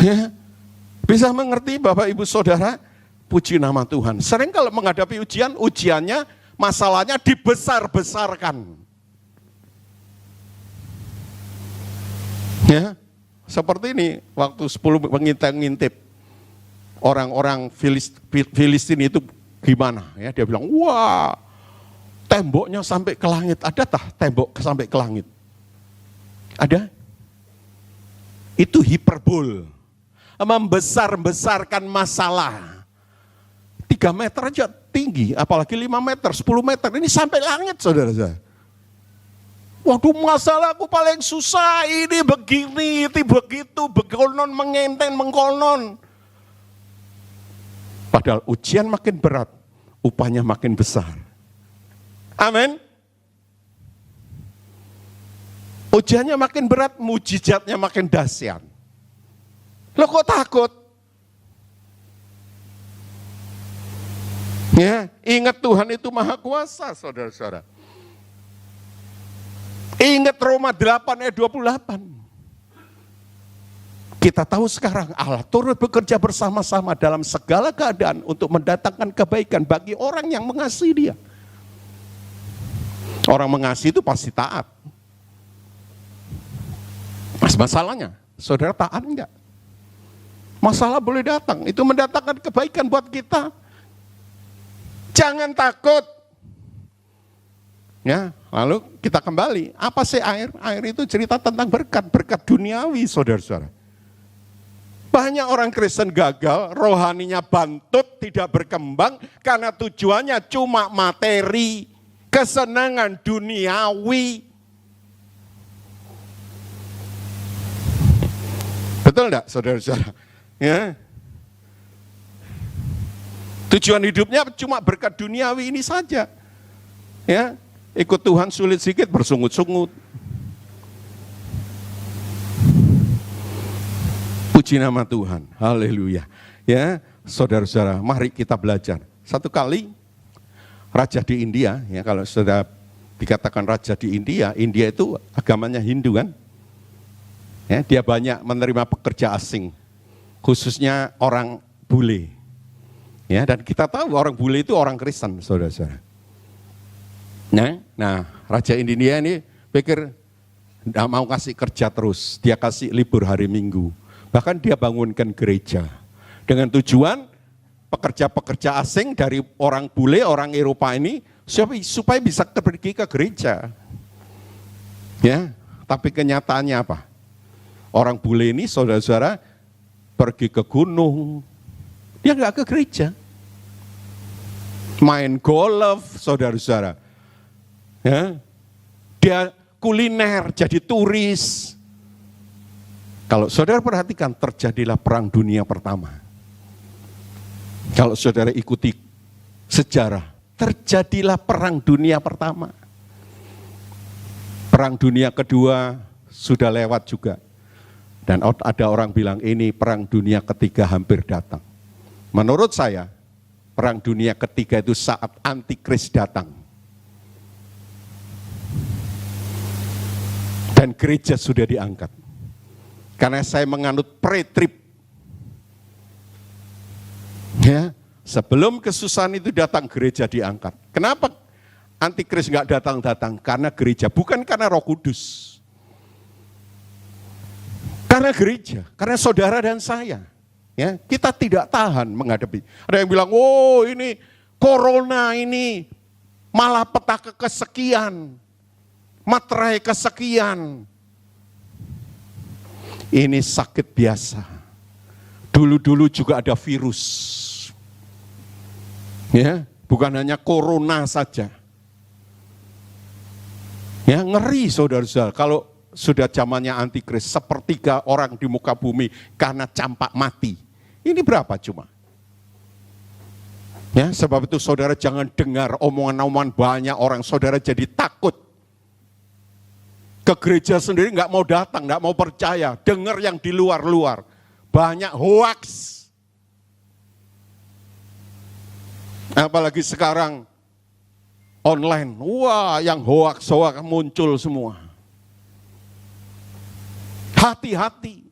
Ya. Bisa mengerti Bapak Ibu Saudara, puji nama Tuhan. Sering kalau menghadapi ujian, ujiannya, masalahnya dibesar-besarkan. Ya, seperti ini, waktu 10 ngintip orang-orang Filistin itu gimana? Ya, dia bilang, wah, temboknya sampai ke langit. Ada tah tembok sampai ke langit? Ada? Itu hiperbol, membesar-besarkan masalah. 3 meter aja tinggi, apalagi 5 meter, 10 meter, ini sampai langit saudara-saudara. Waduh, masalahku paling susah, ini begini, itu begitu, begonon, mengenten, mengkonon. Padahal ujian makin berat, upahnya makin besar. Amin. Ujiannya makin berat, mujizatnya makin dahsyat. Lo kok takut? Ya, ingat Tuhan itu maha kuasa, saudara-saudara. Ingat Roma 8 ayat 28. Kita tahu sekarang Allah turut bekerja bersama-sama dalam segala keadaan untuk mendatangkan kebaikan bagi orang yang mengasihi Dia. Orang mengasihi itu pasti taat. Masalahnya, saudara taat enggak? Masalah boleh datang, itu mendatangkan kebaikan buat kita. Jangan takut. Ya, lalu kita kembali. Apa sih air? Air itu cerita tentang berkat, berkat duniawi, saudara-saudara. Banyak orang Kristen gagal, rohaninya bantut, tidak berkembang, karena tujuannya cuma materi, kesenangan duniawi. Betul enggak, saudara-saudara? Ya. Tujuan hidupnya cuma berkat duniawi ini saja. Ya, ikut Tuhan sulit sedikit, bersungut-sungut. Puji nama Tuhan, haleluya. Ya, saudara-saudara, mari kita belajar. Satu kali raja di India, ya kalau sudah dikatakan raja di India, India itu agamanya Hindu kan? Ya, dia banyak menerima pekerja asing, khususnya orang bule. Ya, dan kita tahu orang bule itu orang Kristen, saudara-saudara. Nah, raja India ini pikir tidak mau kasih kerja terus, dia kasih libur hari Minggu. Bahkan dia bangunkan gereja dengan tujuan pekerja-pekerja asing dari orang bule, orang Eropa ini supaya bisa pergi ke gereja. Ya, tapi kenyataannya apa? Orang bule ini, saudara-saudara, pergi ke gunung, dia nggak ke gereja. Main golf, saudara-saudara. Ya, dia kuliner, jadi turis. Kalau saudara perhatikan, terjadilah perang dunia pertama. Kalau saudara ikuti sejarah, terjadilah perang dunia pertama. Perang dunia kedua sudah lewat juga. Dan ada orang bilang ini perang dunia ketiga hampir datang. Menurut saya, perang dunia ketiga itu saat antikris datang. Dan gereja sudah diangkat. Karena saya menganut pre-trib. Ya, sebelum kesusahan itu datang, gereja diangkat. Kenapa antikris nggak datang-datang? Karena gereja, bukan karena Roh Kudus. Karena gereja, karena saudara dan saya. Ya, kita tidak tahan menghadapi. Ada yang bilang, oh ini corona ini malapetaka kesekian, materai kesekian. Ini sakit biasa. Dulu-dulu juga ada virus. Ya, bukan hanya corona saja. Ya, ngeri saudara-saudara kalau sudah zamannya antikris, sepertiga orang di muka bumi karena campak mati. Ini berapa cuma? Ya, sebab itu saudara jangan dengar omongan-omongan banyak orang, saudara jadi takut. Ke gereja sendiri nggak mau datang, nggak mau percaya, dengar yang di luar-luar. Banyak hoax. Apalagi sekarang online, wah yang hoax-hoax muncul semua. Hati-hati.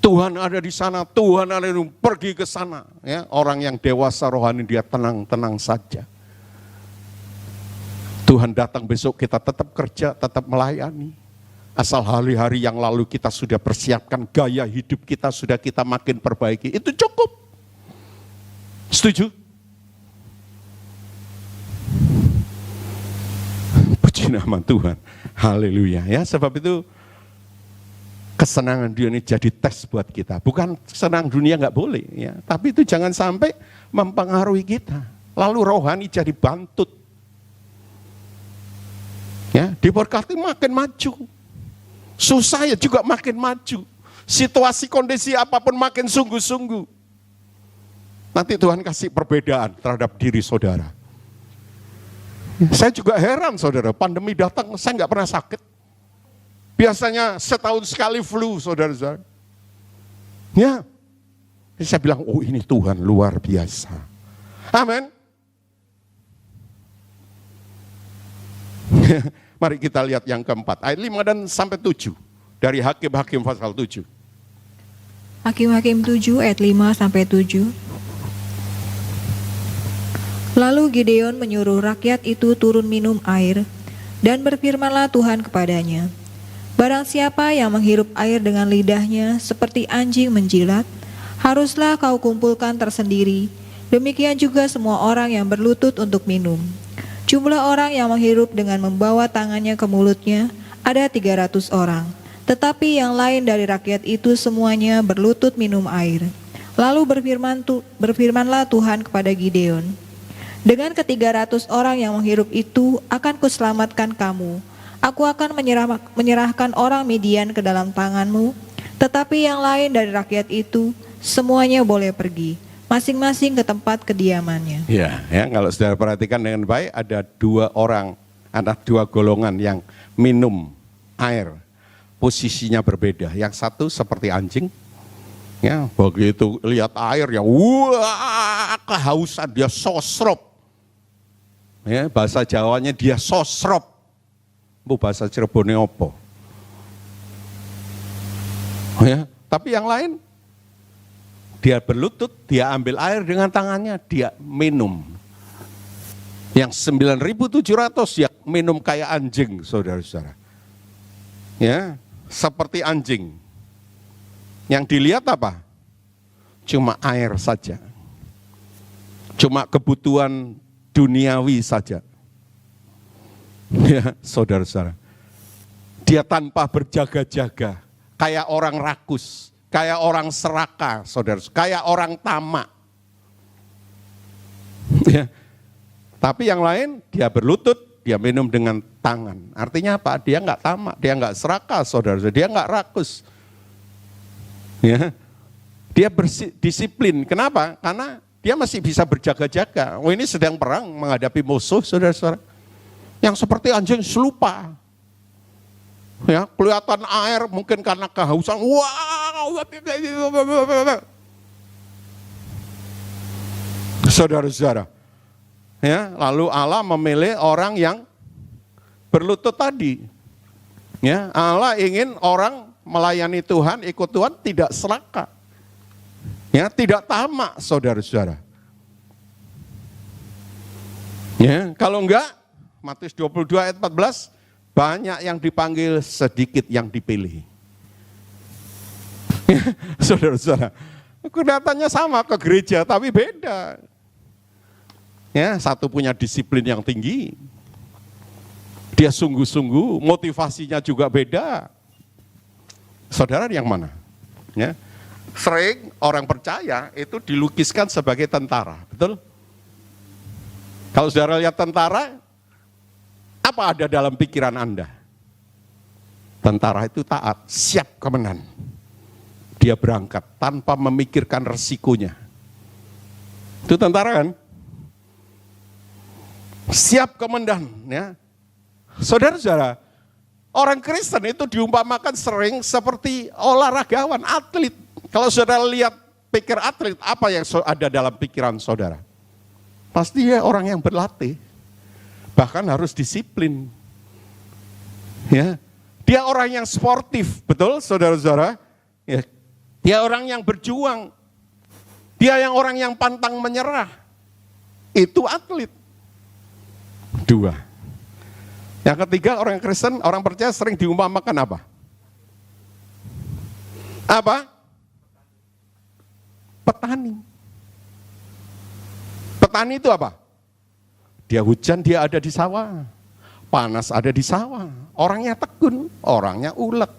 Tuhan ada di sana, Tuhan ada di sana, pergi ke sana. Ya, orang yang dewasa rohani dia tenang-tenang saja. Tuhan datang besok kita tetap kerja, tetap melayani. Asal hari-hari yang lalu kita sudah persiapkan, gaya hidup kita sudah kita makin perbaiki. Itu cukup. Setuju? Puji nama Tuhan. Haleluya. Ya, sebab itu kesenangan dunia ini jadi tes buat kita. Bukan senang dunia nggak boleh, ya. Tapi itu jangan sampai mempengaruhi kita. Lalu rohani jadi bantut. Ya, diberkati makin maju. Susah ya juga makin maju. Situasi kondisi apapun makin sungguh-sungguh. Nanti Tuhan kasih perbedaan terhadap diri saudara. Saya juga heran saudara, pandemi datang saya nggak pernah sakit. Biasanya setahun sekali flu saudara-saudara. Ya, saya bilang, oh ini Tuhan luar biasa. Amin. Mari kita lihat yang keempat, ayat 5 dan sampai 7. Dari Hakim-Hakim pasal 7. Hakim-Hakim 7 ayat 5 sampai 7. Lalu Gideon menyuruh rakyat itu turun minum air, dan berfirmanlah Tuhan kepadanya, barang siapa yang menghirup air dengan lidahnya seperti anjing menjilat, haruslah kau kumpulkan tersendiri, demikian juga semua orang yang berlutut untuk minum. Jumlah orang yang menghirup dengan membawa tangannya ke mulutnya ada 300 orang, tetapi yang lain dari rakyat itu semuanya berlutut minum air. Lalu berfirmanlah Tuhan kepada Gideon, dengan ke-300 orang yang menghirup itu akan kuselamatkan kamu. Aku akan menyerahkan orang Midian ke dalam tanganmu, tetapi yang lain dari rakyat itu semuanya boleh pergi, masing-masing ke tempat kediamannya. Ya, kalau saudara perhatikan dengan baik, ada ada dua golongan yang minum air. Posisinya berbeda. Yang satu seperti anjing, ya begitu lihat air ya, wah kehausan dia sosrop. Ya, bahasa Jawanya dia sosrop. Bu bahasa Cirebonnya opo. Ya, tapi yang lain dia berlutut, dia ambil air dengan tangannya, dia minum. Yang 9.700 ya minum kayak anjing, saudara-saudara. Ya, seperti anjing. Yang dilihat apa? Cuma air saja. Cuma kebutuhan duniawi saja. Ya, saudara-saudara. Dia tanpa berjaga-jaga, kayak orang rakus, kayak orang serakah, saudara, kayak orang tamak. Ya. Tapi yang lain dia berlutut, dia minum dengan tangan. Artinya apa? Dia nggak tamak, dia nggak serakah, saudara, dia nggak rakus. Ya. Dia berdisiplin. Kenapa? Karena dia masih bisa berjaga-jaga. Oh ini sedang perang menghadapi musuh, saudara-saudara. Yang seperti anjing selupa. Ya, kelihatan air mungkin karena kehausan. Wow. Saudara-saudara. Ya, lalu Allah memilih orang yang berlutut tadi. Ya, Allah ingin orang melayani Tuhan, ikut Tuhan tidak serakah. Ya, tidak tamak, saudara-saudara. Ya, kalau enggak, Matius 22 ayat 14, banyak yang dipanggil, sedikit yang dipilih. Ya, saudara-saudara, kelihatannya sama ke gereja, tapi beda. Ya, satu punya disiplin yang tinggi. Dia sungguh-sungguh, motivasinya juga beda. Saudara yang mana? Ya. Sering orang percaya itu dilukiskan sebagai tentara, betul? Kalau saudara lihat tentara, apa ada dalam pikiran Anda? Tentara itu taat, siap komandan. Dia berangkat tanpa memikirkan resikonya. Itu tentara kan? Siap komandan, ya. Saudara-saudara, orang Kristen itu diumpamakan sering seperti olahragawan, atlet. Kalau saudara lihat pikir atlet, apa yang ada dalam pikiran saudara? Pasti dia orang yang berlatih, bahkan harus disiplin. Ya, dia orang yang sportif, betul saudara-saudara? Ya, dia orang yang berjuang, dia yang orang yang pantang menyerah. Itu atlet. Dua. Yang ketiga, orang Kristen, orang percaya sering diumpamakan apa? Apa? Petani. Petani itu apa? Dia hujan, dia ada di sawah. Panas ada di sawah. Orangnya tekun, orangnya ulet.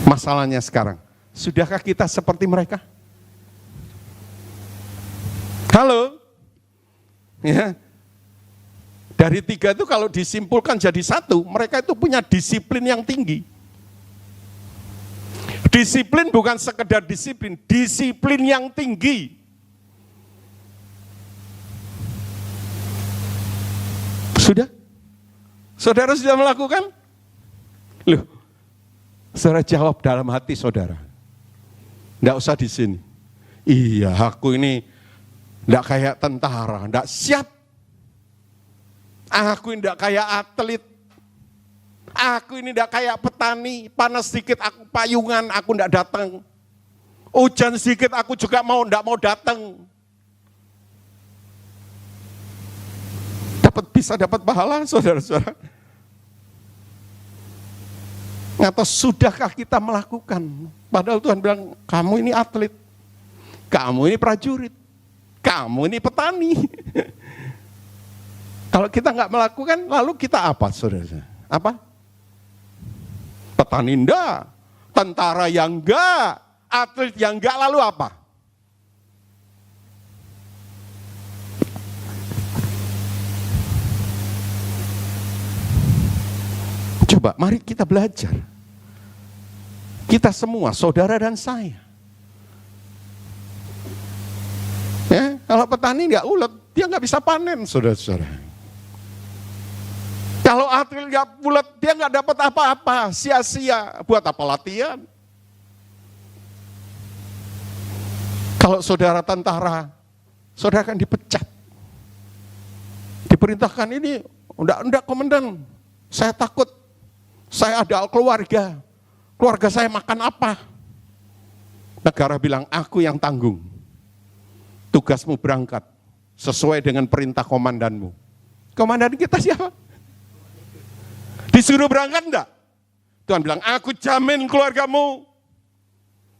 Masalahnya sekarang, sudahkah kita seperti mereka? Halo? Ya. Dari tiga itu kalau disimpulkan jadi satu, mereka itu punya disiplin yang tinggi. Disiplin bukan sekedar disiplin, disiplin yang tinggi. Sudah? Saudara sudah melakukan? Loh, saudara jawab dalam hati saudara. Enggak usah di sini. Iya, aku ini enggak kayak tentara, enggak siap. Aku ini enggak kayak atlet. Aku ini enggak kayak petani, panas sedikit aku payungan, aku enggak datang. Hujan sedikit aku juga enggak mau datang. Bisa dapat pahala, saudara-saudara. Atau sudahkah kita melakukan? Padahal Tuhan bilang, kamu ini atlet, kamu ini prajurit, kamu ini petani. Kalau kita nggak melakukan, lalu kita apa, saudara? Apa? Petani enggak, tentara yang enggak, atlet yang enggak, lalu apa? Coba, mari kita belajar. Kita semua, saudara dan saya. Ya, kalau petani nggak ulet, dia nggak bisa panen, saudara-saudara. Kalau atlet nggak ulet, dia nggak dapat apa-apa, sia-sia. Buat apa latihan? Kalau saudara tentara, saudara akan dipecat. Diperintahkan ini, enggak komandan, saya takut. Saya ada keluarga saya makan apa? Negara bilang, aku yang tanggung. Tugasmu berangkat sesuai dengan perintah komandanmu. Komandan kita siapa? Disuruh berangkat enggak? Tuhan bilang, aku jamin keluargamu.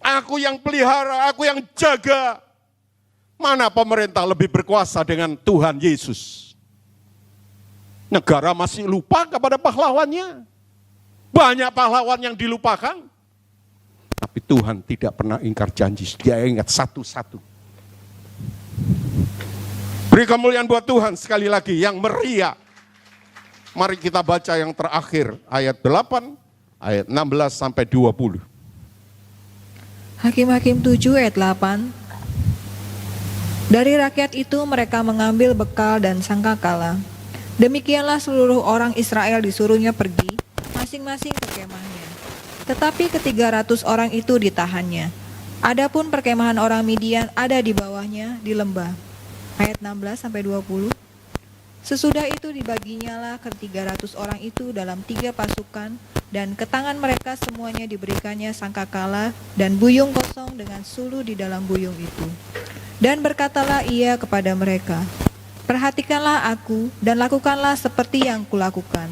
Aku yang pelihara, aku yang jaga. Mana pemerintah lebih berkuasa dengan Tuhan Yesus? Negara masih lupa kepada pahlawannya. Banyak pahlawan yang dilupakan. Tapi Tuhan tidak pernah ingkar janji. Dia ingat satu-satu. Beri kemuliaan buat Tuhan sekali lagi yang meriah. Mari kita baca yang terakhir. Ayat 8, ayat 16 sampai 20. Hakim-Hakim 7 ayat 8. Dari rakyat itu mereka mengambil bekal dan sangkakala. Demikianlah seluruh orang Israel disuruhnya pergi, masing-masing ke kemahnya. Tetapi ke-300 orang itu ditahannya. Adapun perkemahan orang Midian ada di bawahnya di lembah. Ayat 16-20. Sesudah itu dibaginyalah ke-300 orang itu dalam 3 pasukan, dan ke tangan mereka semuanya diberikannya sangkakala dan buyung kosong dengan sulu di dalam buyung itu. Dan berkatalah ia kepada mereka, perhatikanlah aku dan lakukanlah seperti yang kulakukan.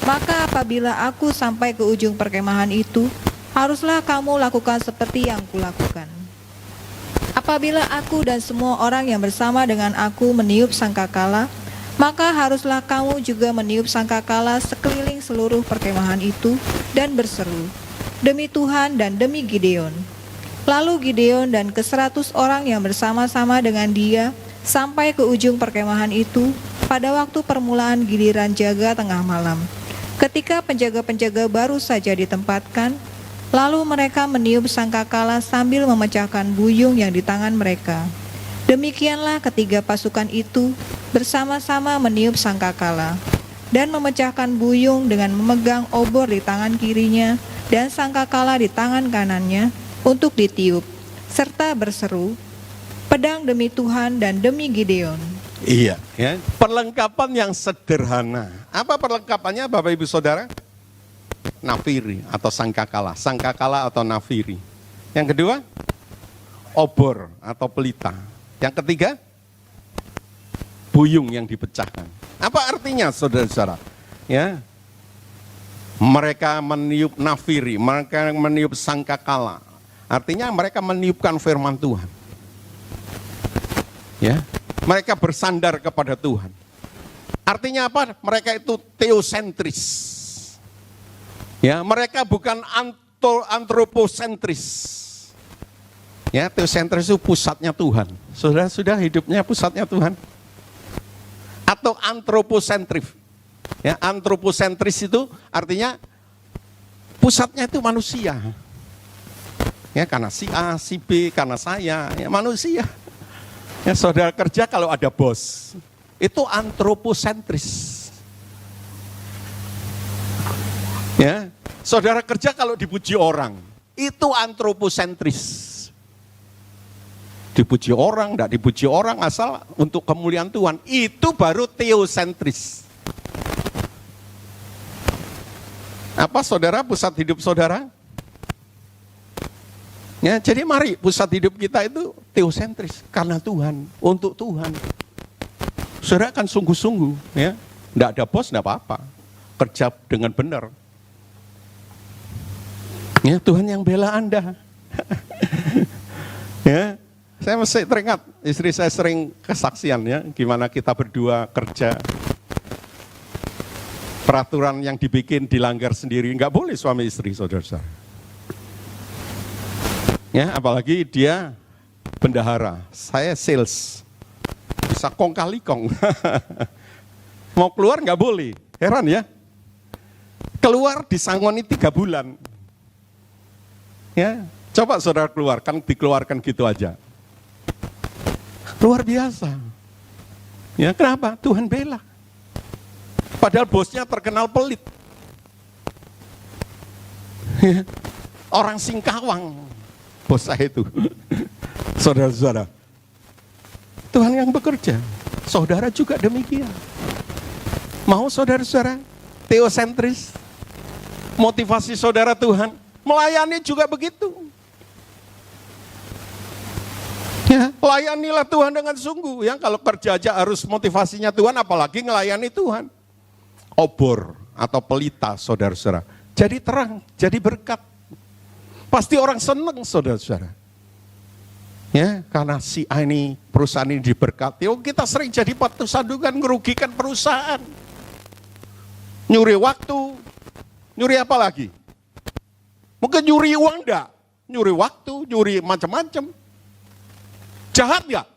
Maka apabila aku sampai ke ujung perkemahan itu, haruslah kamu lakukan seperti yang kulakukan. Apabila aku dan semua orang yang bersama dengan aku meniup sangkakala, maka haruslah kamu juga meniup sangkakala sekeliling seluruh perkemahan itu dan berseru, demi Tuhan dan demi Gideon. Lalu Gideon dan ke-100 orang yang bersama-sama dengan dia sampai ke ujung perkemahan itu pada waktu permulaan giliran jaga tengah malam. Ketika penjaga-penjaga baru saja ditempatkan, lalu mereka meniup sangkakala sambil memecahkan buyung yang di tangan mereka. Demikianlah ketiga pasukan itu bersama-sama meniup sangkakala dan memecahkan buyung dengan memegang obor di tangan kirinya dan sangkakala di tangan kanannya untuk ditiup, serta berseru, pedang demi Tuhan dan demi Gideon. Iya, ya. Perlengkapan yang sederhana. Apa perlengkapannya Bapak Ibu Saudara? Nafiri atau sangkakala. Sangkakala atau nafiri. Yang kedua, obor atau pelita. Yang ketiga, buyung yang dipecahkan. Apa artinya saudara-saudara? Ya, mereka meniup nafiri, mereka meniup sangkakala. Artinya mereka meniupkan firman Tuhan. Ya, mereka bersandar kepada Tuhan. Artinya apa? Mereka itu teosentris. Ya, mereka bukan antroposentris. Ya, teosentris itu pusatnya Tuhan. Sudah hidupnya pusatnya Tuhan. Atau antroposentris. Ya, antroposentris itu artinya pusatnya itu manusia. Ya, karena si A, si B, karena saya, ya manusia. Ya, saudara kerja kalau ada bos, itu antroposentris. Ya, saudara kerja kalau dipuji orang, itu antroposentris. Dipuji orang, tidak dipuji orang, asal untuk kemuliaan Tuhan, itu baru teosentris. Apa saudara pusat hidup saudara? Ya, jadi mari pusat hidup kita itu teosentris karena Tuhan, untuk Tuhan. Saudara kan sungguh-sungguh, ya. Tidak ada bos, tidak apa-apa. Kerja dengan benar. Ya, Tuhan yang bela Anda. Ya, saya masih teringat istri saya sering kesaksian ya, gimana kita berdua kerja. Peraturan yang dibikin dilanggar sendiri, nggak boleh suami istri, saudara-saudara. Ya, apalagi dia bendahara, saya sales, bisa kong kali kong. Mau keluar nggak boleh, heran ya. Keluar disangoni 3 bulan. Ya, coba saudara keluarkan, dikeluarkan gitu aja. Luar biasa. Ya, kenapa? Tuhan bela. Padahal bosnya terkenal pelit. Ya, orang Singkawang. Bos saya itu, saudara-saudara, Tuhan yang bekerja, saudara juga demikian. Mau saudara-saudara teosentris, motivasi saudara Tuhan, melayani juga begitu. Ya, layanilah Tuhan dengan sungguh. Ya, kalau kerja aja harus motivasinya Tuhan, apalagi ngelayani Tuhan. Obor atau pelita, saudara-saudara, jadi terang, jadi berkat. Pasti orang senang, saudara-saudara. Ya, karena si A ini, perusahaan ini diberkati. Oh, kita sering jadi batu sandungan, merugikan perusahaan. Nyuri waktu, nyuri apa lagi? Mungkin nyuri uang enggak? Nyuri waktu, nyuri macam-macam. Jahat enggak?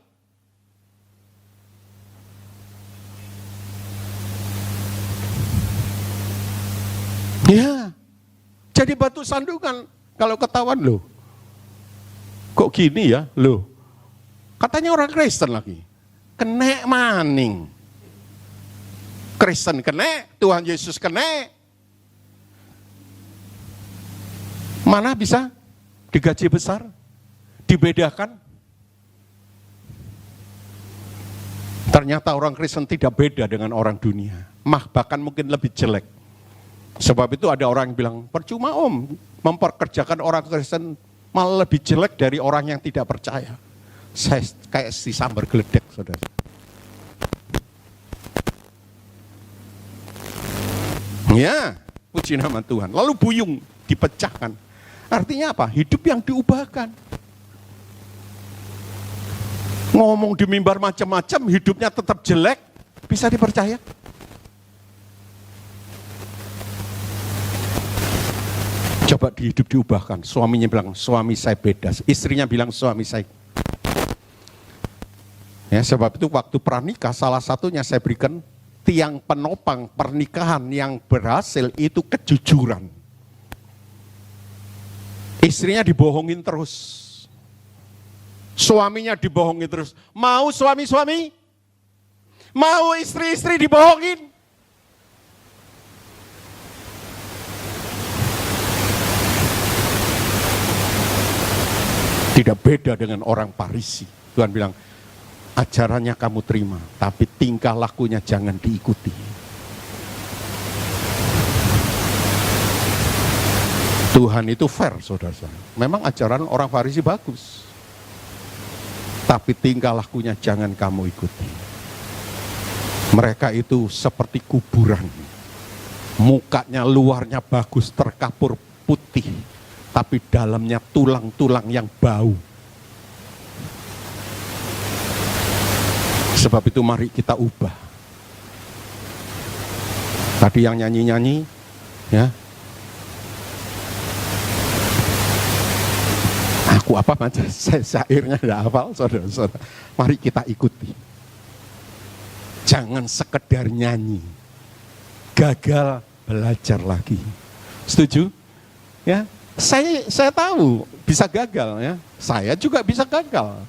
Ya, jadi batu sandungan. Kalau ketahuan loh, kok gini ya, loh, katanya orang Kristen lagi, kena maning. Kristen kena, Tuhan Yesus kena. Mana bisa digaji besar, dibedakan? Ternyata orang Kristen tidak beda dengan orang dunia, bahkan mungkin lebih jelek. Sebab itu ada orang yang bilang, percuma om, memperkerjakan orang Kristen malah lebih jelek dari orang yang tidak percaya. Saya kayak si sambar geledek, saudara. Ya, puji nama Tuhan. Lalu buyung, dipecahkan. Artinya apa? Hidup yang diubahkan. Ngomong di mimbar macam-macam, hidupnya tetap jelek, bisa dipercaya? Coba hidup diubahkan. Suaminya bilang, suami saya beda. Istrinya bilang, suami saya. Ya, sebab itu waktu pranikah, salah satunya saya berikan tiang penopang pernikahan yang berhasil itu kejujuran. Istrinya dibohongin terus. Suaminya dibohongin terus. Mau suami-suami? Mau istri-istri dibohongin? Tidak beda dengan orang Farisi. Tuhan bilang, ajarannya kamu terima, tapi tingkah lakunya jangan diikuti. Tuhan itu fair, saudara-saudara. Memang ajaran orang Farisi bagus, tapi tingkah lakunya jangan kamu ikuti. Mereka itu seperti kuburan. Mukanya luarnya bagus, terkapur putih, tapi dalamnya tulang-tulang yang bau. Sebab itu mari kita ubah. Tadi yang nyanyi-nyanyi, ya. Aku apa aja, saya syairnya tidak hafal, saudara-saudara. Mari kita ikuti. Jangan sekedar nyanyi. Gagal, belajar lagi. Setuju? Ya, saya tahu bisa gagal, ya. Saya juga bisa gagal.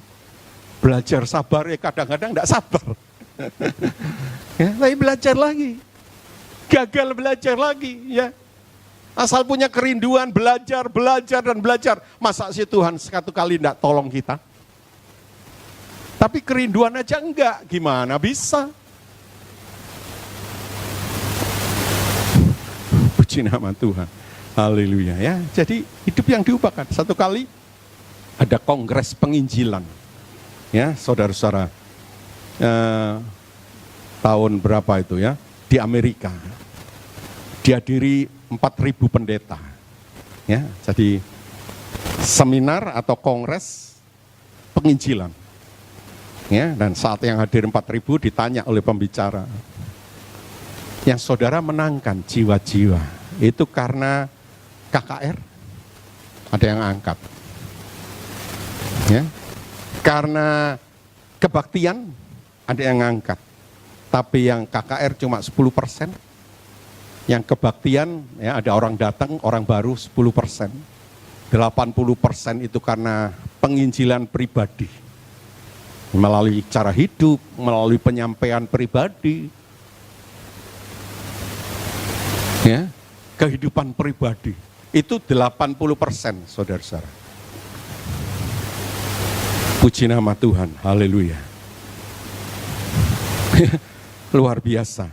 Belajar sabar ya kadang-kadang tidak sabar. Ya, tapi belajar lagi. Gagal belajar lagi, ya. Asal punya kerinduan belajar dan belajar. Masa sih Tuhan satu kali tidak tolong kita? Tapi kerinduan aja enggak, gimana bisa? Puji nama Tuhan. Haleluya, ya. Jadi hidup yang diubahkan. Satu kali ada kongres penginjilan. Ya, saudara-saudara, tahun berapa itu ya, di Amerika, dihadiri 4.000 pendeta, ya, jadi seminar atau kongres penginjilan, ya, dan saat yang hadir 4.000 ditanya oleh pembicara, yang saudara menangkan jiwa-jiwa, itu karena KKR, ada yang angkat, ya. Karena kebaktian, ada yang ngangkat. Tapi yang KKR cuma 10%. Yang kebaktian, ya ada orang datang, orang baru 10%. 80% itu karena penginjilan pribadi. Melalui cara hidup, melalui penyampaian pribadi. Ya, kehidupan pribadi. Itu 80%, saudara-saudara. Puji nama Tuhan, haleluya. Luar biasa.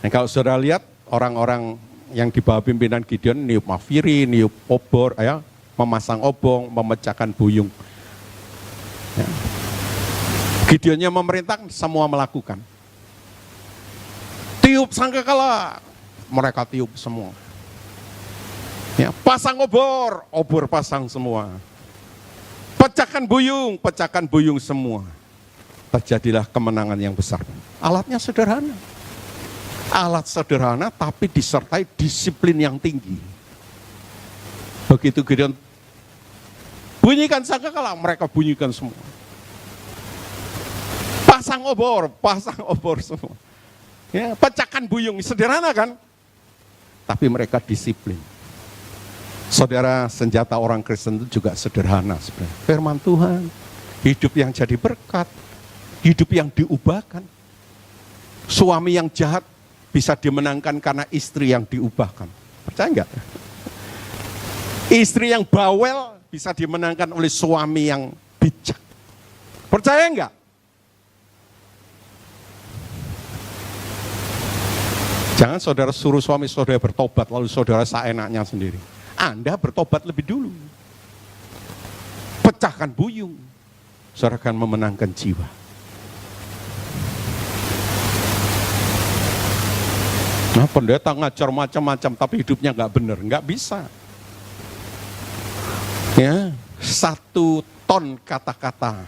Nah, kalau saudara lihat orang-orang yang di bawah pimpinan Gideon, niup mafiri, niup obor, ya, memasang obong, memecahkan buyung. Ya. Gideonnya memerintah, semua melakukan. Tiup sangkakala, mereka tiup semua. Ya, pasang obor, obor pasang semua. Pecahkan buyung semua. Terjadilah kemenangan yang besar. Alatnya sederhana. Alat sederhana tapi disertai disiplin yang tinggi. Begitu Gideon bunyikan sangkakala, mereka bunyikan semua. Pasang obor semua. Ya, pecahkan buyung, sederhana kan? Tapi mereka disiplin. Saudara, senjata orang Kristen itu juga sederhana sebenarnya. Firman Tuhan, hidup yang jadi berkat, hidup yang diubahkan. Suami yang jahat bisa dimenangkan karena istri yang diubahkan. Percaya enggak? Istri yang bawel bisa dimenangkan oleh suami yang bijak. Percaya enggak? Jangan saudara suruh suami saudara bertobat lalu saudara seenaknya sendiri. Anda bertobat lebih dulu. Pecahkan buyung. Saudara akan memenangkan jiwa. Nah, pendeta ngajar macam-macam tapi hidupnya nggak benar, nggak bisa. Ya, 1 ton kata-kata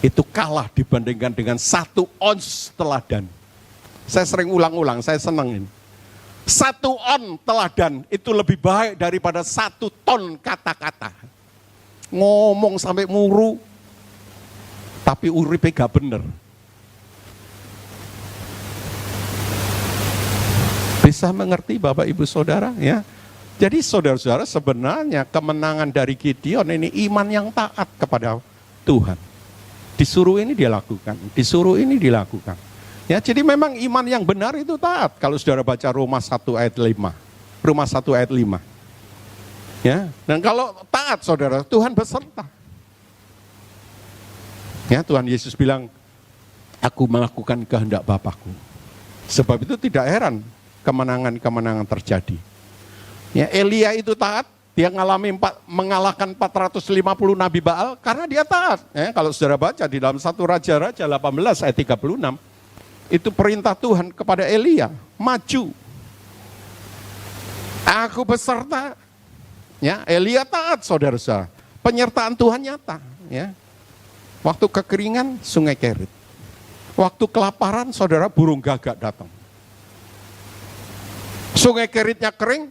itu kalah dibandingkan dengan 1 ons teladan. Saya sering ulang-ulang, saya senang ini. 1 on teladan itu lebih baik daripada 1 ton kata-kata. Ngomong sampai muru, tapi uripe gak bener. Bisa mengerti Bapak Ibu Saudara ya? Jadi saudara-saudara sebenarnya kemenangan dari Gideon ini iman yang taat kepada Tuhan. Disuruh ini dia lakukan, disuruh ini dilakukan. Ya, jadi memang iman yang benar itu taat. Kalau saudara baca Roma 1 ayat 5. Roma 1 ayat 5. Ya, dan kalau taat saudara, Tuhan beserta. Ya, Tuhan Yesus bilang, aku melakukan kehendak Bapakku. Sebab itu tidak heran kemenangan-kemenangan terjadi. Ya, Elia itu taat, dia mengalahkan 450 Nabi Baal karena dia taat. Ya, kalau saudara baca di dalam 1 Raja-Raja 18 ayat 36, itu perintah Tuhan kepada Elia, maju. Aku beserta. Ya, Elia taat saudara-saudara. Penyertaan Tuhan nyata. Ya. Waktu kekeringan, sungai Kerit. Waktu kelaparan, saudara, burung gagak datang. Sungai Keritnya kering,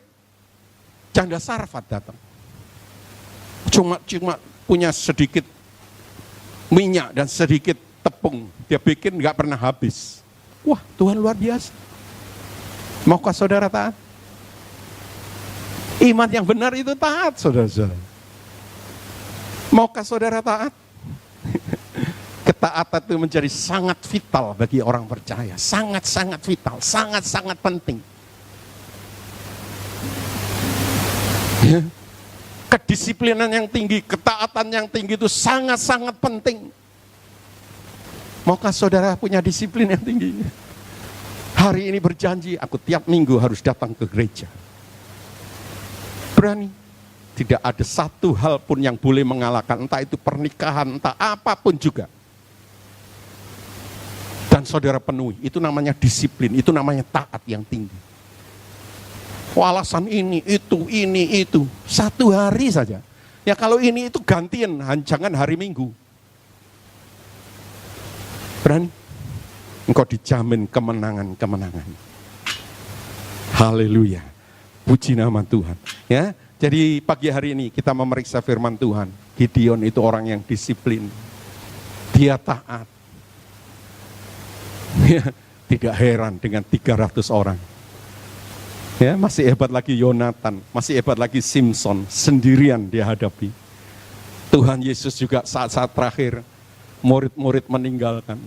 janda Sarfat datang. Cuma punya sedikit minyak dan sedikit tepung. Dia bikin nggak pernah habis. Wah, Tuhan luar biasa. Maukah saudara taat? Iman yang benar itu taat, saudara-saudara. Maukah saudara taat? Ketaatan itu menjadi sangat vital bagi orang percaya. Sangat-sangat vital, sangat-sangat penting. Ya. Kedisiplinan yang tinggi, ketaatan yang tinggi itu sangat-sangat penting. Maukah saudara punya disiplin yang tinggi? Hari ini berjanji, aku tiap minggu harus datang ke gereja. Berani. Tidak ada satu hal pun yang boleh mengalahkan, entah itu pernikahan, entah apapun juga. Dan saudara penuhi, itu namanya disiplin, itu namanya taat yang tinggi. Alasan ini, itu. 1 hari saja. Ya kalau ini itu gantian, jangan hari Minggu. Berani? Engkau dijamin kemenangan-kemenangan. Haleluya. Puji nama Tuhan. Ya, jadi pagi hari ini kita memeriksa firman Tuhan. Gideon itu orang yang disiplin. Dia taat. Ya, tidak heran dengan 300 orang. Ya, masih hebat lagi Yonatan, masih hebat lagi Simpson, sendirian dia hadapi. Tuhan Yesus juga saat-saat terakhir, murid-murid meninggalkan.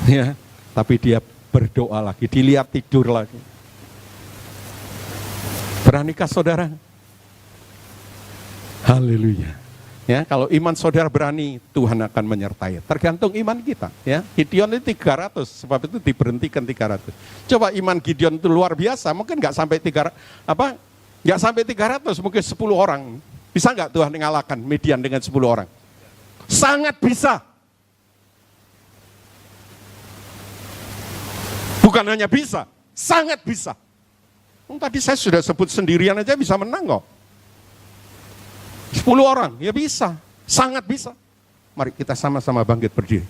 Ya, tapi dia berdoa lagi, dilihat tidur lagi. Beranikah saudara? Haleluya. Ya, kalau iman saudara berani, Tuhan akan menyertai. Tergantung iman kita. Ya, Gideon itu 300, sebab itu diberhentikan 300. Coba iman Gideon itu luar biasa, mungkin nggak sampai 300, mungkin 10 orang. Bisa nggak Tuhan mengalahkan Midian dengan 10 orang? Sangat bisa. Bukan hanya bisa, sangat bisa. Tadi saya sudah sebut sendirian aja bisa menang kok. 10 orang, ya bisa, sangat bisa. Mari kita sama-sama bangkit berdiri.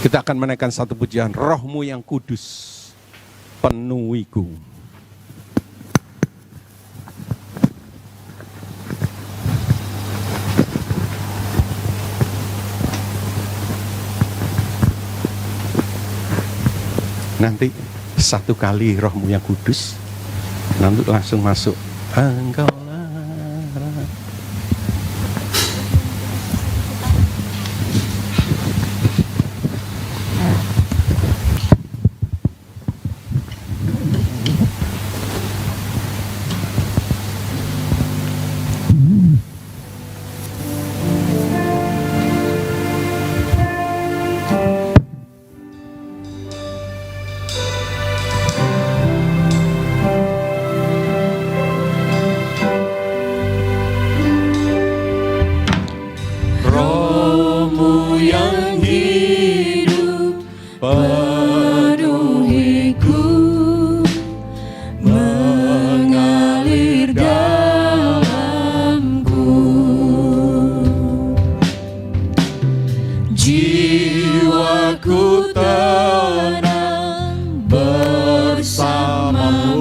Kita akan menaikkan satu pujian, Roh-Mu yang kudus, penuhiku. Nanti satu kali Roh-Mu yang kudus, Nanti langsung masuk. Engkau Rohmu yang hidup penuhiku, mengalir dalamku. Jiwaku tenang bersamamu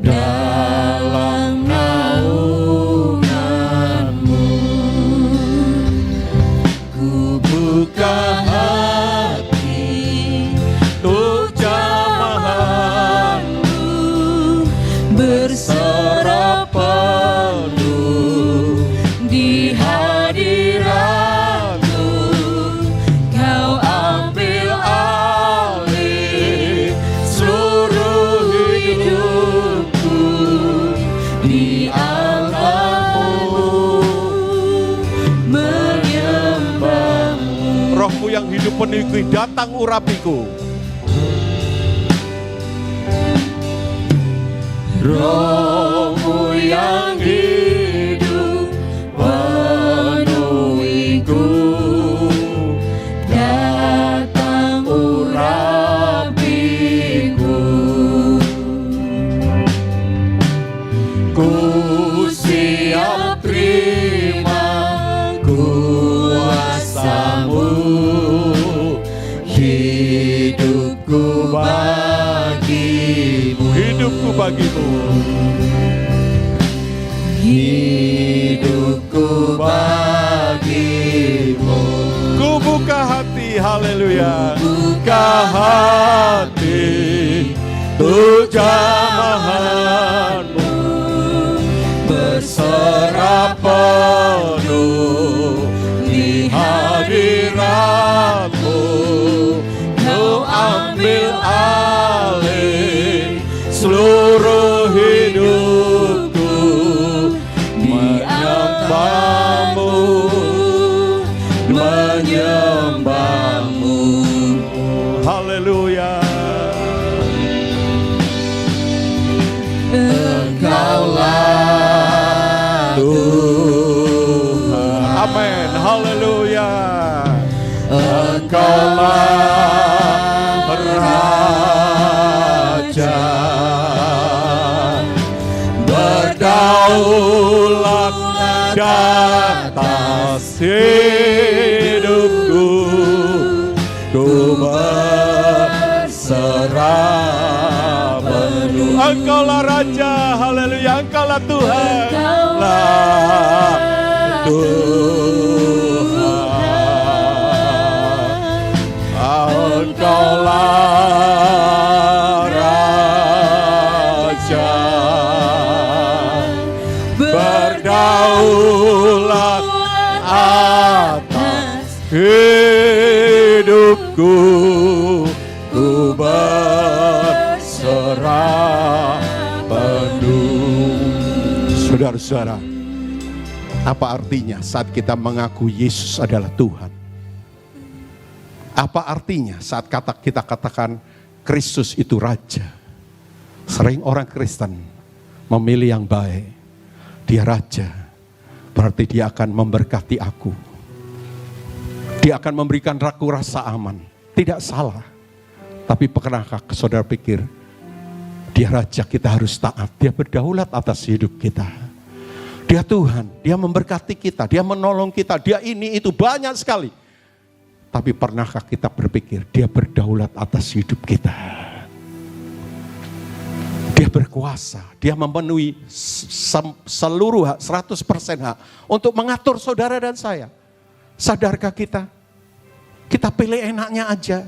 dalam naunganmu. Ku buka hati untuk jamahanmu, berserah penuh di hadiratmu. Kau ambil alih seluruh hidupku, di alammu menyembahmu. Rohmu yang hidup penuhi datang urapiku. Rohmu yang hidup penuhiku, datang urapiku. Ku siap terima kuasamu, hidupku bagimu. Hidupku bagimu. Hidupku bagimu. Ku buka hati, haleluya. Buka hati untuk jamahanmu, berserah penuh di hadiratmu. Kau ambil alih seluruh hidupku, menyembahmu, menyembahmu. Haleluya. Engkaulah Tuhan. Amin. Haleluya. Engkaulah Raja, berdaulat di atas hidupku. Ku berserah penuh. Engkaulah Raja, haleluya. Engkaulah Tuhan. Engkaulah Tuhan. Engkaulah Raja, berdaulat atas hidupku. Ku berserah penuh. Saudara-saudara, apa artinya saat kita mengaku Yesus adalah Tuhan? Apa artinya saat kita katakan Kristus itu Raja? Sering orang Kristen memilih yang baik. Dia Raja, berarti dia akan memberkati aku. Dia akan memberikan aku rasa aman. Tidak salah. Tapi pernahkah saudara pikir, dia Raja, kita harus taat. Dia berdaulat atas hidup kita. Dia Tuhan, dia memberkati kita, dia menolong kita, dia ini itu banyak sekali. Tapi pernahkah kita berpikir dia berdaulat atas hidup kita? Dia berkuasa, dia memenuhi seluruh hak, 100% hak untuk mengatur saudara dan saya. Sadarkah kita? Kita pilih enaknya aja.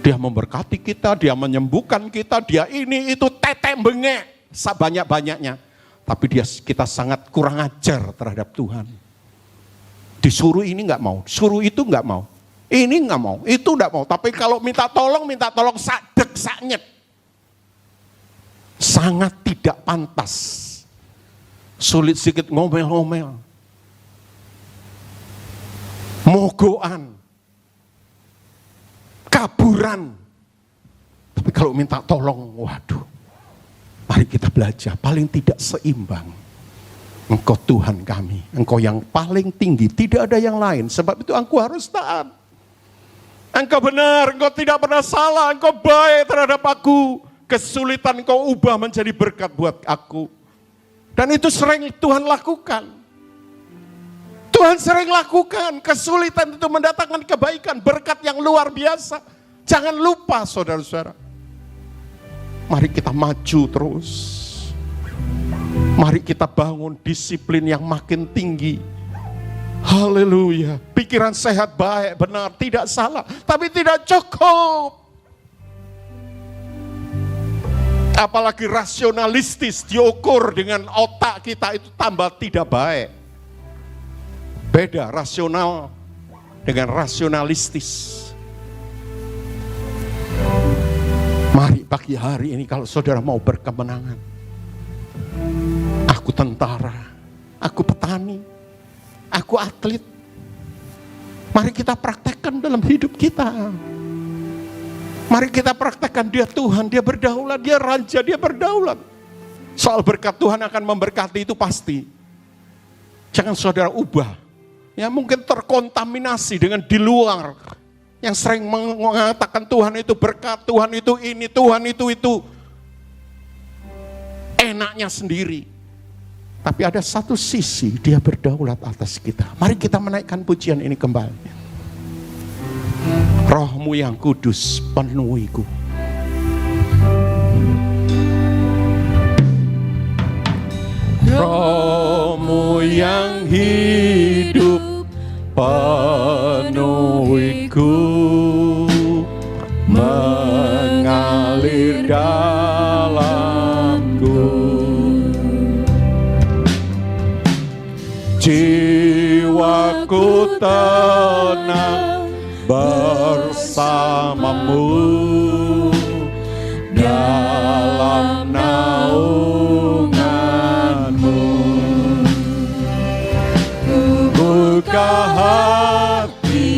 Dia memberkati kita, dia menyembuhkan kita, dia ini itu tete bengek sebanyak-banyaknya. Tapi kita sangat kurang ajar terhadap Tuhan. Disuruh ini nggak mau, suruh itu nggak mau, ini nggak mau, itu nggak mau. Tapi kalau minta tolong sadek saknyet. Sangat tidak pantas. Sulit sedikit ngomel-ngomel. Mogoan. Kaburan. Tapi kalau minta tolong, waduh. Mari kita belajar, paling tidak seimbang. Engkau Tuhan kami, Engkau yang paling tinggi, tidak ada yang lain. Sebab itu Engkau harus taat. Engkau benar, Engkau tidak pernah salah, Engkau baik terhadap aku. Kesulitan Engkau ubah menjadi berkat buat aku. Dan itu sering Tuhan lakukan. Tuhan sering lakukan, kesulitan itu mendatangkan kebaikan, berkat yang luar biasa. Jangan lupa saudara-saudara. Mari kita maju terus. Mari kita bangun disiplin yang makin tinggi. Haleluya. Pikiran sehat, baik, benar, tidak salah. Tapi tidak cukup. Apalagi rasionalistis diukur dengan otak kita itu tambah tidak baik. Beda rasional dengan rasionalistis. Mari pagi hari ini kalau saudara mau berkemenangan. Aku tentara, aku petani, aku atlet. Mari kita praktekkan dalam hidup kita. Mari kita praktekkan dia Tuhan, dia berdaulat, dia raja, dia berdaulat. Soal berkat Tuhan akan memberkati itu pasti. Jangan saudara ubah. Ya mungkin terkontaminasi dengan di luar. Yang sering mengatakan Tuhan itu berkat, Tuhan itu ini, Tuhan itu. Enaknya sendiri. Tapi ada satu sisi dia berdaulat atas kita. Mari kita menaikkan pujian ini kembali. Roh-Mu yang kudus penuhiku. Roh-Mu yang hidup penuhiku, mengalir dalamku. Jiwaku tenang bersamamu dalam naunganmu. Buka hati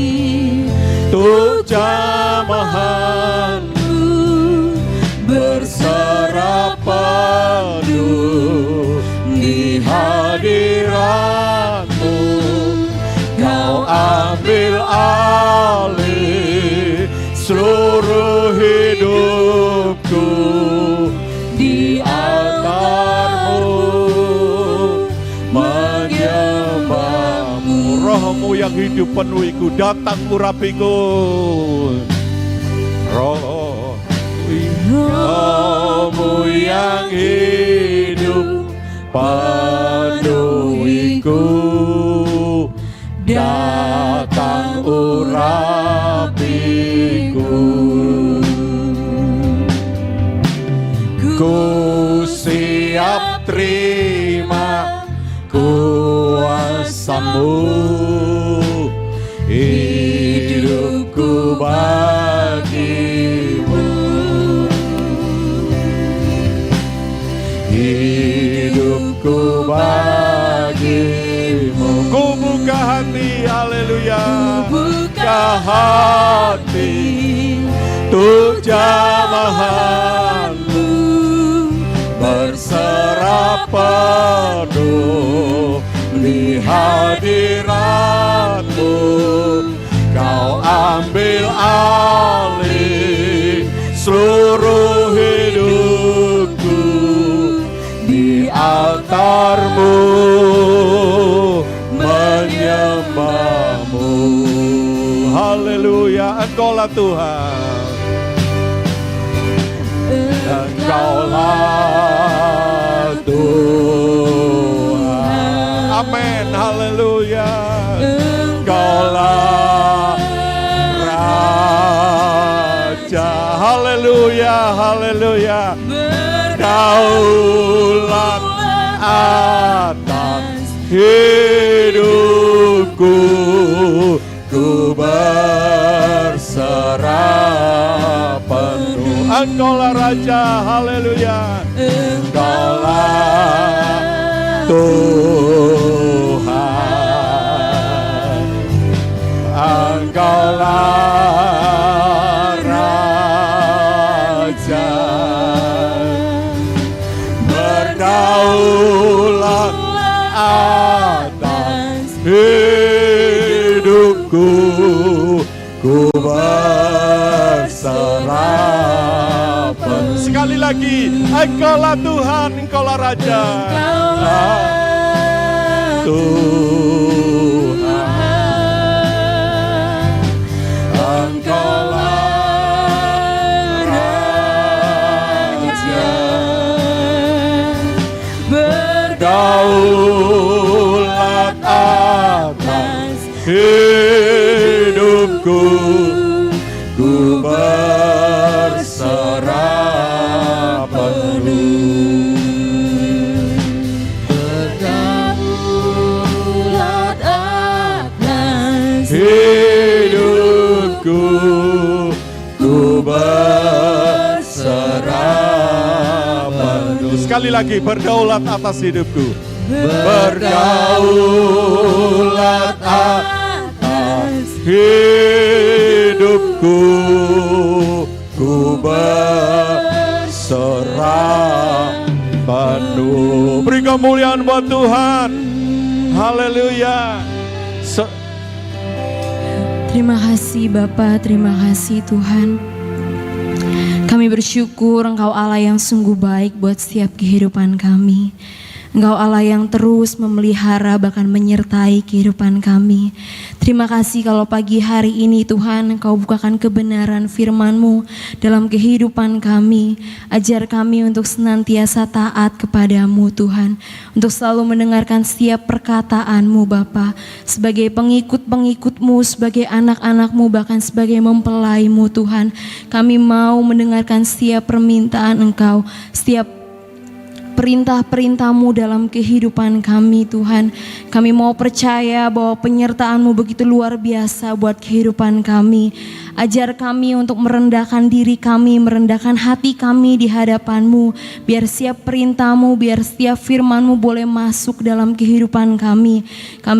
untuk jamahanmu, berserah penuh di hadiratmu. Kau ambil alih seluruh hidupku di altar-Mu, menyembah-Mu. Roh-Mu yang hidup penuhiku, datang urapiku. Roh-Mu yang hidup penuhiku, datang urapiku. Ku siap terima kuasa-Mu, hidupku bagi-Mu, hidupku bagi-Mu. Ku buka hati, haleluya, buka hati untuk jamahan-Mu, berserah penuh di hadirat-Mu. Kau ambil alih seluruh hidupku di altar-Mu, menyembah-Mu. Haleluya, Engkaulah Tuhan. Engkaulah Tuhan. Amin, haleluya. Engkaulah Raja. berdaulat atas hidupku, ku berserah penuh. Engkaulah Raja, haleluya. Engkaulah Tuhan, Engkaulah Raja, berdaulat atas hidupku, ku berserah penuh. Sekali lagi, Engkaulah Tuhan, Engkaulah Raja, Tuhan, Engkaulah Raja, berdaulat atas hidupku, ku berserah penuh. Berdaulat atas hidupku, ku berserah penuh. Sekali lagi, berdaulat atas hidupku, berdaulat atas hidupku, ku berserah penuh. Beri kemuliaan buat Tuhan, haleluya. Terima kasih Bapa, terima kasih Tuhan. Kami bersyukur Engkau Allah yang sungguh baik buat setiap kehidupan kami. Engkau Allah yang terus memelihara bahkan menyertai kehidupan kami. Terima kasih kalau pagi hari ini Tuhan Engkau bukakan kebenaran firman-Mu dalam kehidupan kami. Ajar kami untuk senantiasa taat kepadamu Tuhan. Untuk selalu mendengarkan setiap perkataan-Mu Bapa. Sebagai pengikut-pengikut-Mu, sebagai anak-anak-Mu, bahkan sebagai mempelai-Mu Tuhan. Kami mau mendengarkan setiap permintaan Engkau, setiap perintah-perintah-Mu dalam kehidupan kami Tuhan. Kami mau percaya bahwa penyertaan-Mu begitu luar biasa buat kehidupan kami. Ajar kami untuk merendahkan diri kami, merendahkan hati kami di hadapan-Mu. Biar setiap perintah-Mu, biar setiap firman-Mu boleh masuk dalam kehidupan kami.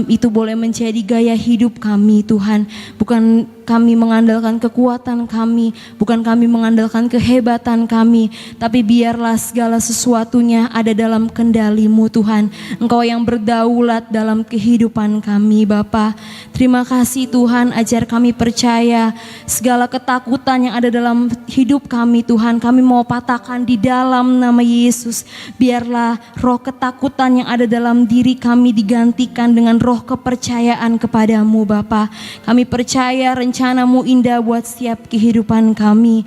Itu boleh menjadi gaya hidup kami Tuhan. Bukan kami mengandalkan kekuatan kami, bukan kami mengandalkan kehebatan kami, tapi biarlah segala sesuatunya ada dalam kendali-Mu Tuhan. Engkau yang berdaulat dalam kehidupan kami Bapa. Terima kasih Tuhan, ajar kami percaya segala ketakutan yang ada dalam hidup kami Tuhan, kami mau patahkan di dalam nama Yesus. Biarlah roh ketakutan yang ada dalam diri kami digantikan dengan roh kepercayaan kepadamu Bapa. Kami percaya rencana-Mu indah buat setiap kehidupan kami.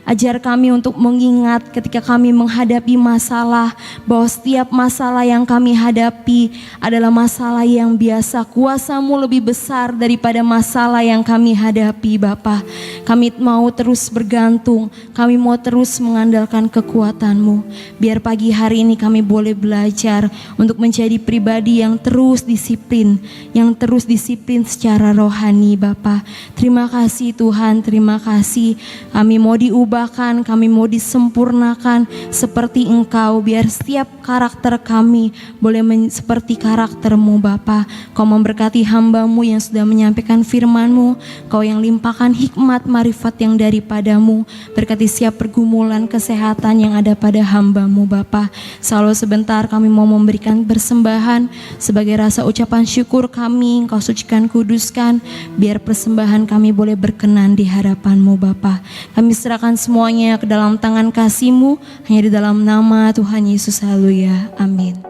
Ajar kami untuk mengingat ketika kami menghadapi masalah, bahwa setiap masalah yang kami hadapi adalah masalah yang biasa. Kuasa-Mu lebih besar daripada masalah yang kami hadapi Bapa. Kami mau terus bergantung, kami mau terus mengandalkan kekuatan-Mu. Biar pagi hari ini kami boleh belajar untuk menjadi pribadi yang terus disiplin, secara rohani Bapa. Terima kasih Tuhan, terima kasih. Kami mau diubah, kami mau disempurnakan seperti Engkau. Biar setiap karakter kami boleh seperti karakter-Mu Bapa. Kau memberkati hamba-Mu yang sudah menyampaikan firman-Mu. Kau yang limpahkan hikmat marifat yang daripada-Mu. Berkati setiap pergumulan kesehatan yang ada pada hamba-Mu Bapa. Selalu sebentar kami mau memberikan persembahan sebagai rasa ucapan syukur kami. Engkau sucikan, kuduskan. Biar persembahan kami boleh berkenan di hadapan-Mu Bapa. Kami serahkan semuanya ke dalam tangan kasih-Mu, hanya di dalam nama Tuhan Yesus. Haleluya. Amin.